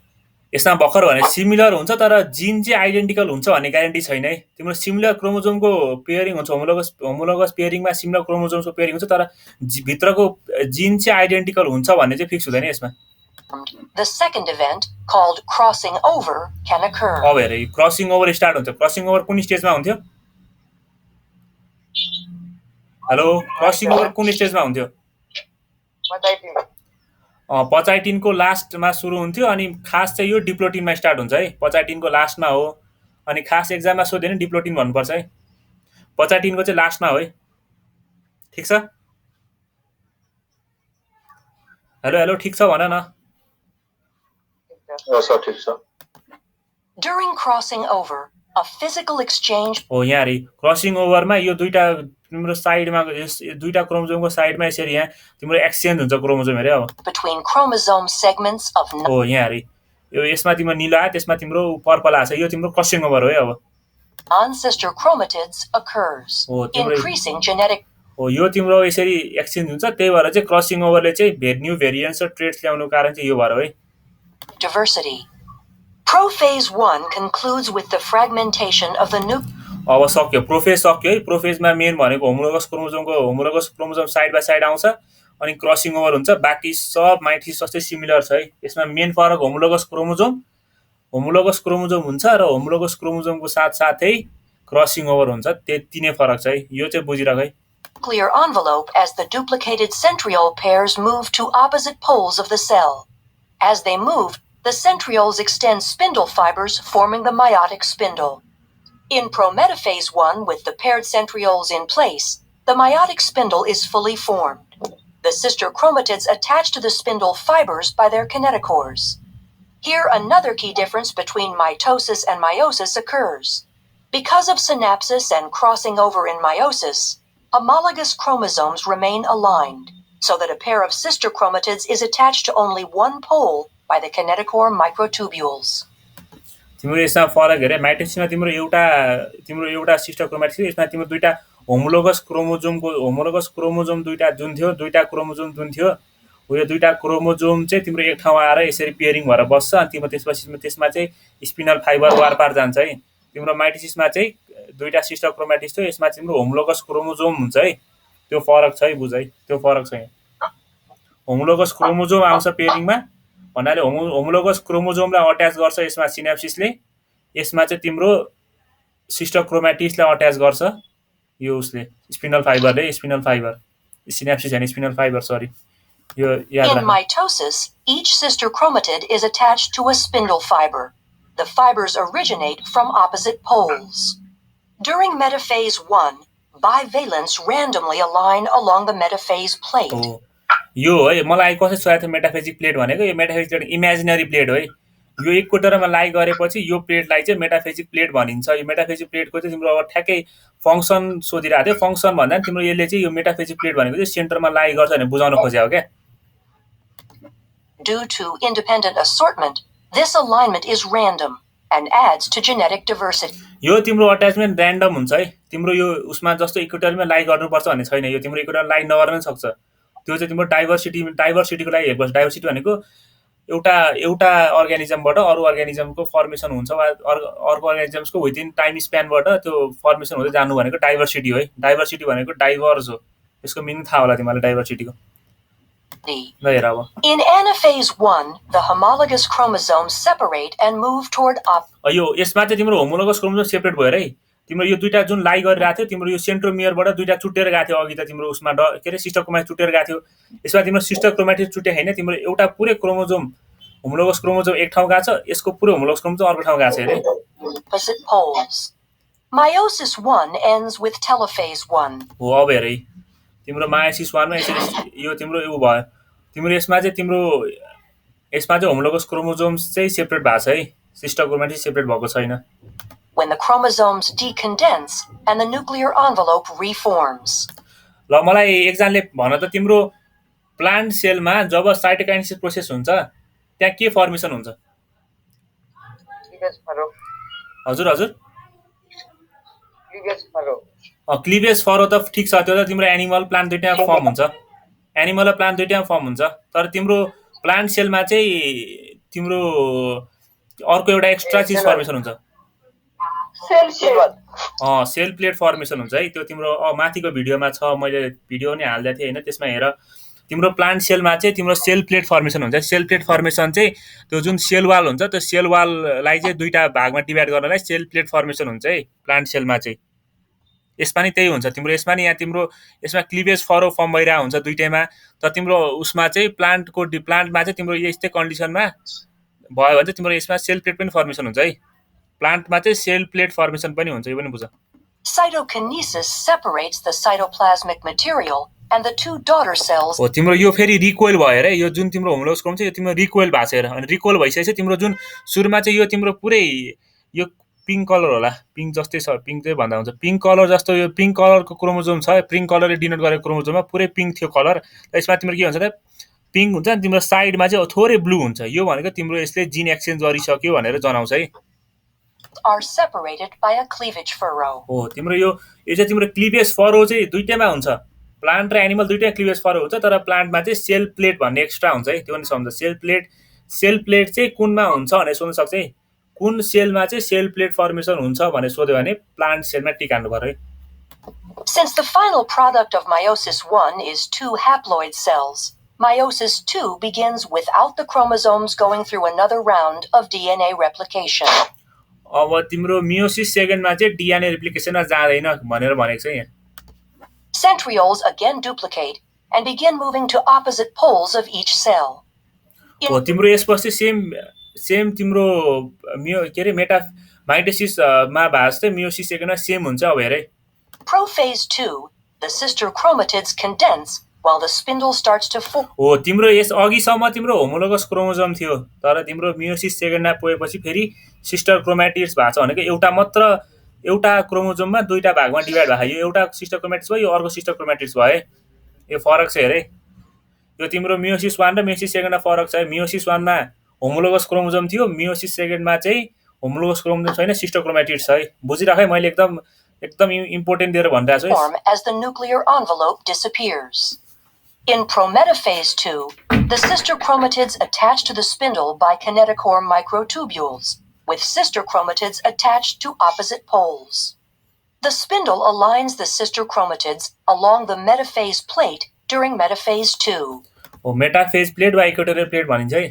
यसमा भर्खर भने सिमिलर हुन्छ तर जिन चाहिँ आइडेन्टिकल हुन्छ भन्ने ग्यारेन्टी छैन है। तिम्रो सिमिलर क्रोमोजोमको पेयरिङ हुन्छ। होमोलोगस पेयरिङमा सिमिलर क्रोमोजोमको पेयरिङ हुन्छ तर भित्रको जिन चाहिँ आइडेन्टिकल हुन्छ भन्ने चाहिँ फिक्स हुँदैन यसमा। the second event, called crossing over, can occur. अब हेर क्रसिङ ओभर स्टार्ट हुन्छ। क्रसिङ ओभर कुन स्टेजमा हुन्थ्यो? हेलो क्रसिङ ओभर कुन स्टेजमा हुन्थ्यो? पचाइटिनको लास्टमा सुरु हुन्थ्यो अनि खास चाहिँ यो डिप्लोटिनमा स्टार्ट हुन्छ है। पचाइटिनको लास्टमा हो अनि खास एक्जाममा सोध्यो भने डिप्लोटिन भन्नुपर्छ है। पचाइटिनको चाहिँ लास्टमा हो है। ठीक छ? हेलो ठीक छ भन न। सर ठीक छ। During crossing over, a physical exchange हो यहाँ रे क्रसिङ ओभरमा यो दुईटा तिम्रो साइडमा दुईटा क्रोमोजोमको साइडमा यसरी यहाँ तिम्रो एक्सचेन्ज हुन्छ क्रोमोजोम हेरे। अब between chromosome segments of हो यहाँ रे यो यसमा तिम्रो नीलो आयो त्यसमा तिम्रो पर्पल आछ। यो तिम्रो क्रसिङ ओभर हो है। अब non-sister chromatids occurs, Oh, तिम्रो- increasing genetic. हो यो तिम्रो यसरी एक्सचेन्ज हुन्छ। त्यही भएर चाहिँ क्रसिङ ओभरले चाहिँ न्यू भेरिएन्ट्स र ट्रेड्स ल्याउनुको कारण चाहिँ यो भएर हो है। Diversity. Prophase 1 concludes with the fragmentation of the अब सक्यो प्रोफेज सक्यो है। प्रोफेजमा मेन भनेको homologous chromosome side by side आउँछ अनि क्रसिङ ओभर हुन्छ। बाँकी सब माइटोसिस जस्तै सिमिलर छ है। यसमा मेन फरक होमोलोगस क्रोमोजोम हुन्छ र होमोलोगस क्रोमोजोमको साथसाथै क्रसिङ ओभर हुन्छ। त्यति नै फरक छ है। यो चाहिँ बुझिराख है। nuclear envelope as the duplicated centriole pairs move to opposite poles of the cell. As they move, the centrioles extend spindle fibers, forming the meiotic spindle. In prometaphase 1, with the paired centrioles in place, the meiotic spindle is fully formed. The sister chromatids attach to the spindle fibers by their kinetochores. Here, another key difference between mitosis and meiosis occurs. Because of synapsis and crossing over in meiosis, homologous chromosomes remain aligned, so that a pair of sister chromatids is attached to only one pole by the kinetochore microtubules. तिम्रो यसमा फरक हेरे। माइटोसिसमा तिम्रो एउटा sister chromatid छ। यसमा तिम्रो दुईटा होमोलोगस क्रोमोजोम दुईटा जुन थियो, दुईटा क्रोमोजोम जुन थियो, यो दुईटा क्रोमोजोम चाहिँ तिम्रो एक ठाउँ आएर यसरी पेयरिङ भएर बस्छ अनि तिम्रो त्यसमा चाहिँ स्पिनल फाइबर वारपार जान्छ है। तिम्रो माइटोसिसमा चाहिँ दुईटा सिस्टर क्रोमेटिड्स थियो, यसमा तिम्रो होमोलोगस क्रोमोजोम हुन्छ है। त्यो फरक छ है, बुझ है, त्यो फरक छ। होमोलोगस क्रोमोजोम आउँछ पेयरिङमा भन्नाले होमोलोगस क्रोमोजोमलाई अट्याच गर्छ यसमा सिनाप्सिसले, यसमा चाहिँ तिम्रो सिस्टर क्रोमेटिड्सलाई अट्याच गर्छ यो उसले स्पिनल फाइबरले, सिनाप्सिस हैन स्पिनल फाइबर, सरी। यो याद In राख्नु। mitosis, each sister chromatid is attached to a spindle fiber. The fibers originate from opposite poles. During metaphase 1, bivalents randomly align along the metaphase plate. हो यो है, मलाई कसरी सोचेको थियो मेटाफेजिक प्लेट भनेको, यो मेटाफेजिक प्लेट इमेजिनरी प्लेट हो है। यो एककोटरमा लाइ गरेपछि यो प्लेटलाई चाहिँ मेटाफेजिक प्लेट भनिन्छ। यो मेटाफेजिक प्लेटको चाहिँ तिम्रो अब ठ्याक्कै फङ्सन सोधिरहेको थियो। फङ्सन भन्दा तिम्रो यसले चाहिँ यो मेटाफेजिक प्लेट भनेको चाहिँ सेन्टरमा लाइ गर्छ भनेर बुझाउन खोजेको क्या। Due to independent assortment, this alignment is random and adds to genetic diversity. यो तिम्रो अट्याचमेन्ट र्यान्डम हुन्छ है। तिम्रो यो उसमा जस्तो इक्वेटरमा लाइ गर्नुपर्छ भन्ने छैन। यो तिम्रो इक्वेटरमा लाइ नगर्न सक्छ। त्यो चाहिँ तिम्रो डाइभर्सिटीको लागि हेर्नुपर्छ। डाइभर्सिटी भनेको एउटा अर्गानिजमबाट अरू अर्गानिजमको फर्मेसन हुन्छ वा अर्को अर्गानिजम्सको विदिन टाइम स्प्यानबाट त्यो फर्मेसन हुँदै जानु भनेको डाइभर्सिटी हो है। डाइभर्सिटी भनेको डाइभर्ज हो। यसको मिनिङ थाहा होला तिमीलाई डाइभर्सिटीको। ल हेर अब। In anaphase 1, the homologous chromosomes separate and move toward यो यसमा चाहिँ तिम्रो होमोलोगस क्रोमोजोम सेपरेट भयो है। तिम्रो यो दुईटा जुन लाइ गरिरहेको थियो, तिम्रो यो सेन्ट्रोमियरबाट दुईटा चुटेर गएको थियो अघि त तिम्रो उसमा के अरे सिस्टर क्रोमेटिड चुटेर गएको थियो। यसमा तिम्रो सिस्टर क्रोमेटिड चुटे हैन, तिम्रो एउटा पुरै क्रोमोजोम होमोलोगस क्रोमोजोम एक ठाउँ गएको छ, यसको पुरै होमोलोगस क्रोमोजोम अर्को ठाउँ गएको छ अरे। opposite poles. Meiosis 1 ends with telophase 1. हो अब हेर है, तिम्रो मायोसिस 1 मा यसरी यो तिम्रो यो भयो। तिम्रो यसमा चाहिँ होमोलोगस क्रोमोजोम्स चाहिँ सेपरेट भएको छ है, सिस्टर क्रोमेटिड सेपरेट भएको छैन। When the chromosomes decondense and the nuclear envelope reforms. ल मलाई एकजनाले भन त तिम्रो प्लान्ट सेलमा जब साइटोकाइनेसिस प्रोसेस हुन्छ त्यहाँ के फर्मेसन हुन्छ? हजुर क्लिभेज फरो त ठिक छ, त्यो त तिम्रो एनिमल प्लान्ट दुईटैमा फर्म हुन्छ। एनिमल र प्लान्ट दुईटैमा फर्म हुन्छ। तर तिम्रो प्लान्ट सेलमा चाहिँ तिम्रो अर्को एउटा एक्स्ट्रा चीज फर्मेसन हुन्छ। सेल प्लेट फर्मेसन हुन्छ है। त्यो तिम्रो माथिको भिडियोमा छ, मैले भिडियो नै हाल्दै थिएँ हैन, त्यसमा हेर। तिम्रो प्लान्ट सेलमा चाहिँ तिम्रो सेल प्लेट फर्मेसन हुन्छ। सेल प्लेट फर्मेसन चाहिँ त्यो जुन सेल वाल हुन्छ, त्यो सेल वाललाई चाहिँ दुईटा भागमा डिभाइड गर्नलाई सेल प्लेट फर्मेसन हुन्छ है प्लान्ट सेलमा चाहिँ। यसमा नि त्यही हुन्छ। तिम्रो यसमा नि यहाँ तिम्रो यसमा क्लिभेज फरो फर्म भइरहेको हुन्छ दुईटैमा। तर तिम्रो उसमा चाहिँ प्लान्टमा चाहिँ तिम्रो यस्तै कन्डिसनमा भयो भने चाहिँ तिम्रो यसमा सेल प्लेट पनि फर्मेसन हुन्छ है। प्लान्टमा चाहिँ सेल प्लेट फर्मेसन पनि हुन्छ, यो पनि बुझ। Cytokinesis separates the cytoplasmic material and the two daughter cells. हो तिम्रो यो फेरि रिकोइल भयो रे। यो जुन तिम्रो होमोलोगस क्रोम छ यो तिम्रो रिकोइल भएको छ हेर। अनि रिकोइल भइसकेपछि तिम्रो जुन सुरुमा चाहिँ यो तिम्रो पुरै यो पिङ्क कलर होला, पिङ्क जस्तै छ, पिङ्क चाहिँ भन्दा हुन्छ। पिङ्क कलर जस्तो यो पिङ्क कलरको क्रोमोजोम छ, पिङ्क कलरले डिनोट गरेको क्रोमोजोममा पुरै पिङ्क थियो कलर। यसमा तिम्रो के हुन्छ त पिङ्क हुन्छ नि, तिम्रो साइडमा चाहिँ थोरै ब्लू हुन्छ। यो भनेको तिम्रो यसले जिन एक्सचेन्ज गरिसक्यो भनेर जनाउँछ है। Are separated by a cleavage furrow. हो तिम्रो यो चाहिँ तिम्रो क्लिभेज फरो चाहिँ दुईटैमा हुन्छ। प्लान्ट र एनिमल दुईटै क्लिभेज फरो हुन्छ। तर प्लान्टमा चाहिँ सेल प्लेट भन्ने एक्स्ट्रा हुन्छ है, त्यो पनि सम्झ। सेल प्लेट चाहिँ कुनमा हुन्छ भनेर सोध्न सक्छ है। कुन सेलमा चाहिँ सेल प्लेट फर्मेसन हुन्छ भनेर सोध्यो भने प्लान्ट सेलमा टिक हाल्नु पर्यो है। Since the final product of meiosis 1 is 2 haploid cells, meiosis 2 begins without the chromosomes going through another round of DNA replication. अब तिम्रो मियोसिस सेकेन्डमा चाहिँ डिएनए रिप्लिकेसनमा जाँदैन भनेर भनेको छ यहाँ। Centrioles again duplicate and begin moving to opposite poles of each cell. हो तिम्रो यसपछि सेम तिम्रो के अरे माइटोसिसमा भए जस्तै मियोसिस सेकेन्डमा सेम हुन्छ। अब हेरे Prophase 2, the sister chromatids condense while the spindle starts to form. हो तिम्रो यस अघिसम्म तिम्रो होमोलोगस क्रोमोजोम थियो, तर तिम्रो मियोसिस सेकेन्डमा पुगेपछि फेरि सिस्टर क्रोमेटिड्स भएको छ भनेको एउटा क्रोमोजोममा दुईटा भागमा डिभाइड भयो। यो एउटा सिस्टर क्रोमेटिड्स भयो, यो अर्को सिस्टर क्रोमेटिड्स भयो। यो फरक छ हेरे। यो तिम्रो मियोसिस 1 र मियोसिस सेकेन्डमा फरक छ है। मियोसिस 1 मा होमोलोगस क्रोमोजोम थियो, मियोसिस सेकेन्डमा चाहिँ होमोलोगस क्रोमोजोम छैन, सिस्टर क्रोमेटिड्स छ है। बुझिराख है, मैले एकदम एकदम इम्पोर्टेन्ट दिएर भनिरहेको छु form as the nuclear envelope disappears. In prometaphase 2, the sister chromatids attach to the spindle by kinetochore microtubules, with sister chromatids attached to opposite poles. The spindle aligns the sister chromatids along the metaphase plate during metaphase 2. हो metaphase plate वा equatorial plate भनिन्छ है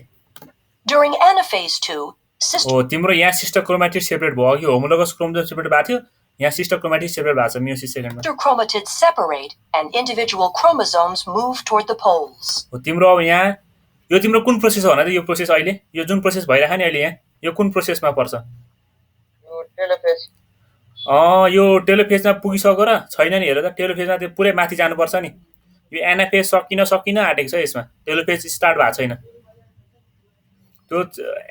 During anaphase 2, sister हो तिम्रो यहाँ sister chromatid separate भयो अघि homologous chromosome separate भएको थियो यहाँ सिस्टर क्रोमेटिड सेपरेट भएको छ मियोसिस सेकेन्डमा chromatids separate and individual chromosomes move toward the poles. हो तिम्रो अब यहाँ यो तिम्रो कुन प्रोसेस हो भने त यो प्रोसेस अहिले यो जुन प्रोसेस भइरहेको नि अहिले यहाँ यो कुन प्रोसेसमा पर्छ यो टेलोफेज यो टेलोफेजमा पुगिसक्यो र छैन नि हेर त टेलोफेजमा त्यो पुरै माथि जानुपर्छ नि यो एनाफेज सकिन आँटेको छ यसमा टेलोफेज स्टार्ट भएको छैन त्यो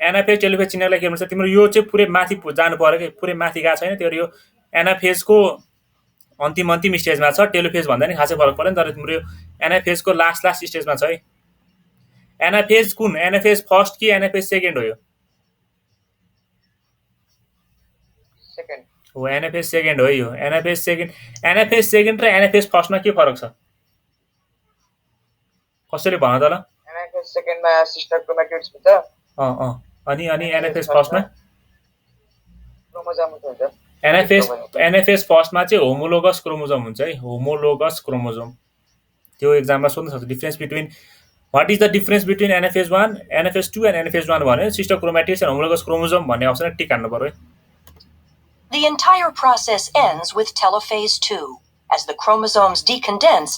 एनाफेज टेलोफेज चिन्नलाई के भन्छ तिम्रो यो चाहिँ पुरै माथि जानु पर्यो कि पुरै माथि गएको छैन त्यो यो एनाफेजको अन्तिम स्टेजमा छ टेलोफेज भन्दा नि खासै फरक पर्दैन तर तिम्रो यो एनाफेजको लास्ट स्टेजमा छ है एनाफेज कुन एनाफेज फर्स्ट कि एनाफेज सेकेन्ड हो यो सेकेन्ड हो एनाफेज सेकेन्ड हो यो एनाफेज सेकेन्ड र एनाफेज फर्स्टमा के फरक छ कसैले भन त ल एनाफेज सेकेन्डमा सिस्टर क्रोमेटिड्स हुन्छ अनि एनाफेज फर्स्टमा क्रोमोजोम हुन्छ एनाफेज फर्स्टमा चाहिँ होमोलोगस क्रोमोजोम हुन्छ है होमोलोगस क्रोमोजोम त्यो एक्जाममा सोध्न सक्छ difference between what is the difference between anaphase 1 anaphase 2 and anaphase 1 भने sister chromatids and homologous chromosome भन्ने अप्सनमा टिक हान्नु पर्यो The entire process ends with telophase 2, as the chromosomes decondense.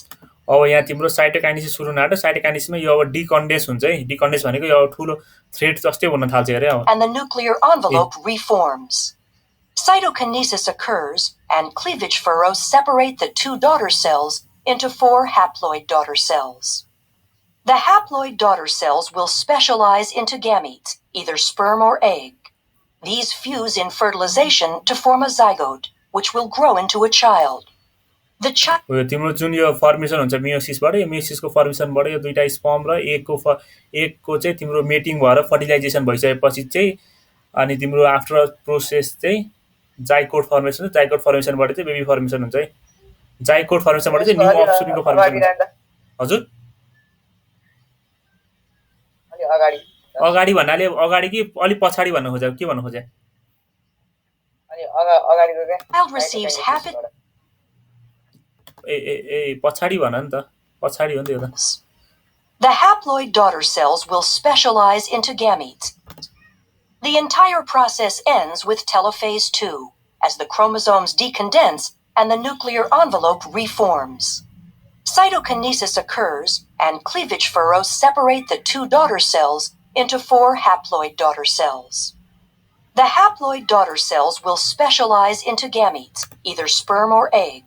अब यहाँ तिम्रो साइटोकाइनेसिस सुरु हुन आँट्यो साइटोकाइनेसिसमा यो अब डिकन्डेन्स हुन्छ है डिकन्डेन्स भनेको यो ठुलो थ्रेड जस्तै हुन थाल्छ अरे अब And the nuclear envelope reforms. Cytokinesis occurs, and cleavage furrows separate the two daughter cells into 4 haploid daughter cells. The haploid daughter cells will specialize into gametes, either sperm or egg. These fuse in fertilization to form a zygote, which will grow into a child. The child यो तिम्रो जुन यो formation हुन्छ मियोसिसबाट यो मियोसिसको फर्मेसनबाट यो दुईटा sperm र एकको चाहिँ तिम्रो मेटिङ भएर फर्टिलाइजेसन भइसकेपछि चाहिँ अनि तिम्रो आफ्टर प्रोसेस चाहिँ जाइकोट फर्मेसन फर्मेसनबाट चाहिँ बेबी फर्मेसन हुन्छ है जाइकोट फर्मेसनबाट चाहिँ न्यू अफस्प्रिङको फर्मेसन हुन्छ हजुर अलि अगाडि अगाडि भन्नाले अगाडि कि अलि पछाडी भन्न खोजेको के भन्न खोजे अनि अगाडिको के child receives half its ए पछाडी भन नि त पछाडी हो नि त्यो त The haploid daughter cells will specialize into gametes. The entire process ends with telophase 2, as the chromosomes decondense and the nuclear envelope reforms. Cytokinesis occurs, and cleavage furrows separate the two daughter cells into 4 haploid daughter cells. The haploid daughter cells will specialize into gametes, either sperm or egg.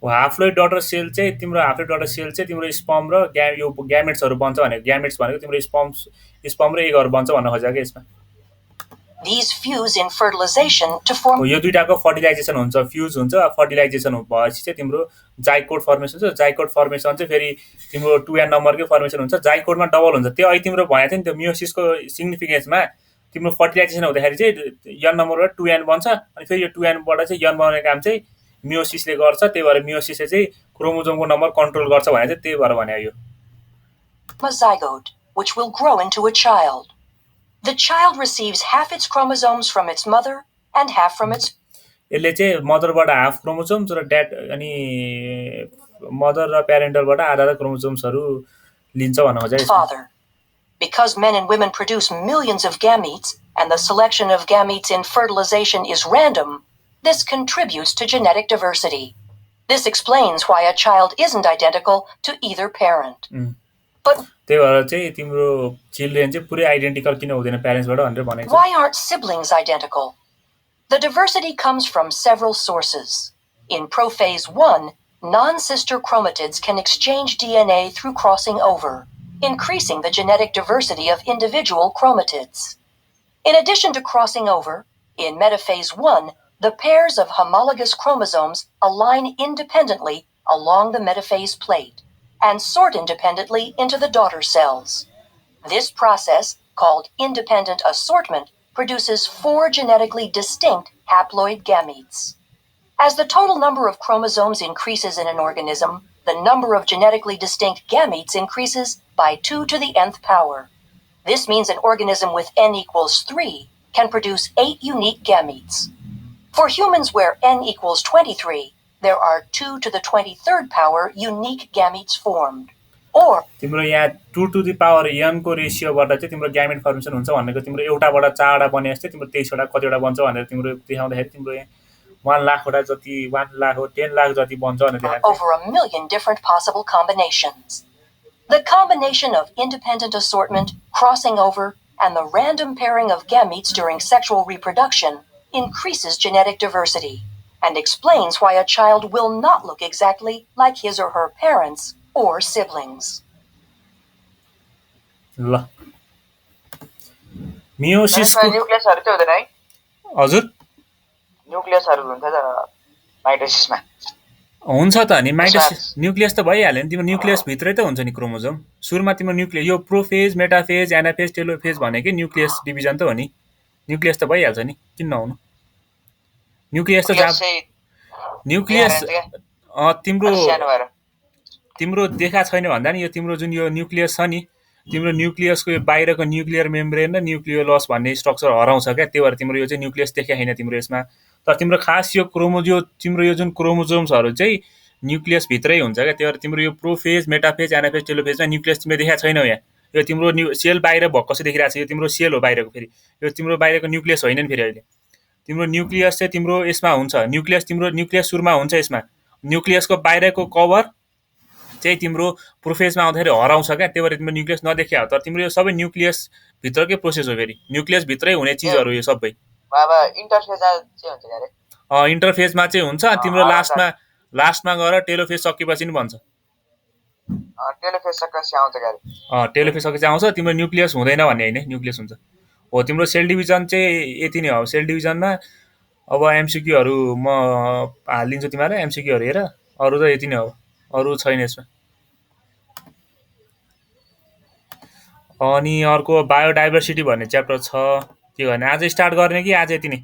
Haploid daughter cell चाहिँ तिम्रो हाफ्लोइड daughter cell चाहिँ तिम्रो sperm र यो ग्यामेट्सहरू बन्छ भनेको gametes भनेको तिम्रो स्पर्म र एगहरू बन्छ भन्न खोजेको कि यसमा These fuse in fertilization to form. यो दुईटाको फर्टिलाइजेसन हुन्छ फ्युज हुन्छ फर्टिलाइजेसन भएपछि चाहिँ तिम्रो जाइकोट फर्मेसन हुन्छ जाइकोट फर्मेसन चाहिँ फेरि तिम्रो 2n नम्बरकै फर्मेसन हुन्छ जाइकोटमा डबल हुन्छ त्यो अहिले तिम्रो भनेको थियो नि त्यो मियोसिसको सिग्निफिकेन्समा तिम्रो फर्टिलाइजेसन हुँदाखेरि चाहिँ n नम्बरबाट 2n बन्छ अनि फेरि यो 2nबाट चाहिँ n बनाउने काम चाहिँ मियोसिसले गर्छ त्यही भएर मियोसिसले चाहिँ क्रोमोजोमको नम्बर कन्ट्रोल गर्छ भने चाहिँ त्यही भएर भने यो A zygote, which will grow into a child. The child receives half its chromosomes from its mother and half from its यसले चाहिँ मदरबाट हाफ क्रोमोजोम्स र ड्याड अनि मदर र प्यारेन्टलबाट आधा क्रोमोजोम्सहरू लिन्छ भन्न खोजेको father. Because men and women produce millions of gametes, and the selection of gametes in fertilization is random, this contributes to genetic diversity. This explains why a child isn't identical to either parent. But त्यही भएर चाहिँ तिम्रो children चाहिँ पुरै identical किन हुँदैन प्यारेन्ट्सबाट भनेर भनेको why aren't siblings identical? The diversity comes from several sources. In prophase 1, non-sister chromatids can exchange DNA through crossing over, increasing the genetic diversity of individual chromatids. In addition to crossing over, in metaphase 1, the pairs of homologous chromosomes align independently along the metaphase plate and sort independently into the daughter cells. This process, called independent assortment, produces 4 genetically distinct haploid gametes. As the total number of chromosomes increases in an organism, the number of genetically distinct gametes increases by 2 to the nth power. This means an organism with n equals 3 can produce 8 unique gametes. For humans where n equals 23, there are 2 to the 23rd power unique gametes formed. Or तिम्रो यहाँ 2 to the power n को रेशियोबाट चाहिँ तिम्रो gamete formation हुन्छ भनेको तिम्रो एउटाबाट 4 वटा बने जस्तै तिम्रो 23 वटा कतिवटा बन्छ भनेर तिम्रो देखाउँदाखेरि तिम्रो यहाँ 1 लाख वटा जति 1 लाख हो 10 लाख जति बन्छ भनेर देखाएको over a million different possible combinations. The combination of independent assortment, crossing over, and the random pairing of gametes during sexual reproduction increases genetic diversity and explains why a child will not look exactly like his or her parents or siblings. ल मियोसिसको न्युक्लियसहरु चाहिँ हुँदैन है हजुर न्युक्लियसहरु हुन्छ त माइटोसिसमा हुन्छ त नि माइटोसिस न्युक्लियस त भइहाल्यो नि तिम्रो न्युक्लियस भित्रै त हुन्छ नि क्रोमोजोम सुरुमा तिम्रो न्युक्लियस यो प्रोफेज मेटाफेज एनाफेज टेलोफेज भनेकै न्युक्लियस डिभिजन त हो नि न्युक्लियस त भइहाल्छ नि किन नहुनु न्युक्लियस त न्युक्लियस तिम्रो तिम्रो देखा छैन भन्दा नि यो तिम्रो जुन यो न्युक्लियस छ नि तिम्रो न्युक्लियसको यो बाहिरको न्युक्लियर मेम्ब्रेन र न्युक्लियोलस भन्ने स्ट्रक्चर हराउँछ क्या त्यही भएर तिम्रो यो चाहिँ न्युक्लियस देखा छैन तिम्रो यसमा तर तिम्रो खास यो तिम्रो यो जुन क्रोमोजोम्सहरू चाहिँ न्युक्लियस भित्रै हुन्छ क्या त्यही भएर तिम्रो यो प्रोफेज मेटाफेज एनाफेज टेलोफेजमा न्युक्लियस तिम्रो देखा छैन यहाँ यो तिम्रो सेल बाहिर भक्क चाहिँ देखिरहेको छ यो तिम्रो सेल हो बाहिरको फेरि यो तिम्रो बाहिरको न्युक्लियस होइन नि फेरि अहिले तिम्रो न्युक्लियस चाहिँ तिम्रो यसमा हुन्छ न्युक्लियस सुरुमा हुन्छ यसमा न्युक्लियसको बाहिरको कभर चाहिँ तिम्रो प्रोफेजमा आउँदाखेरि हराउँछ क्या त्यही भएर तिम्रो न्युक्लियस नदेखिया हो तर तिम्रो यो सबै न्युक्लियस भित्रकै प्रोसेस हो फेरि न्युक्लियस भित्रै हुने चिजहरू यो सबै इन्टरफेजमा चाहिँ हुन्छ तिम्रो लास्टमा गएर टेलोफेज सकेपछि नि भन्छ टेलोफेज सकेपछि आउँछ तिम्रो न्युक्लियस हुँदैन भन्ने होइन न्युक्लियस हुन्छ हो तिम्रो सेल डिभिजन चाहिँ यति नै हो सेल डिभिजनमा अब एमसिक्यूहरू म हालिदिन्छु तिमीलाई एमसिक्यूहरू हेर अरू त यति नै हो अरू छैन यसमा अनि अर्को बायोडाइभर्सिटी भन्ने च्याप्टर छ के गर्ने आज स्टार्ट गर्ने कि आज यति नै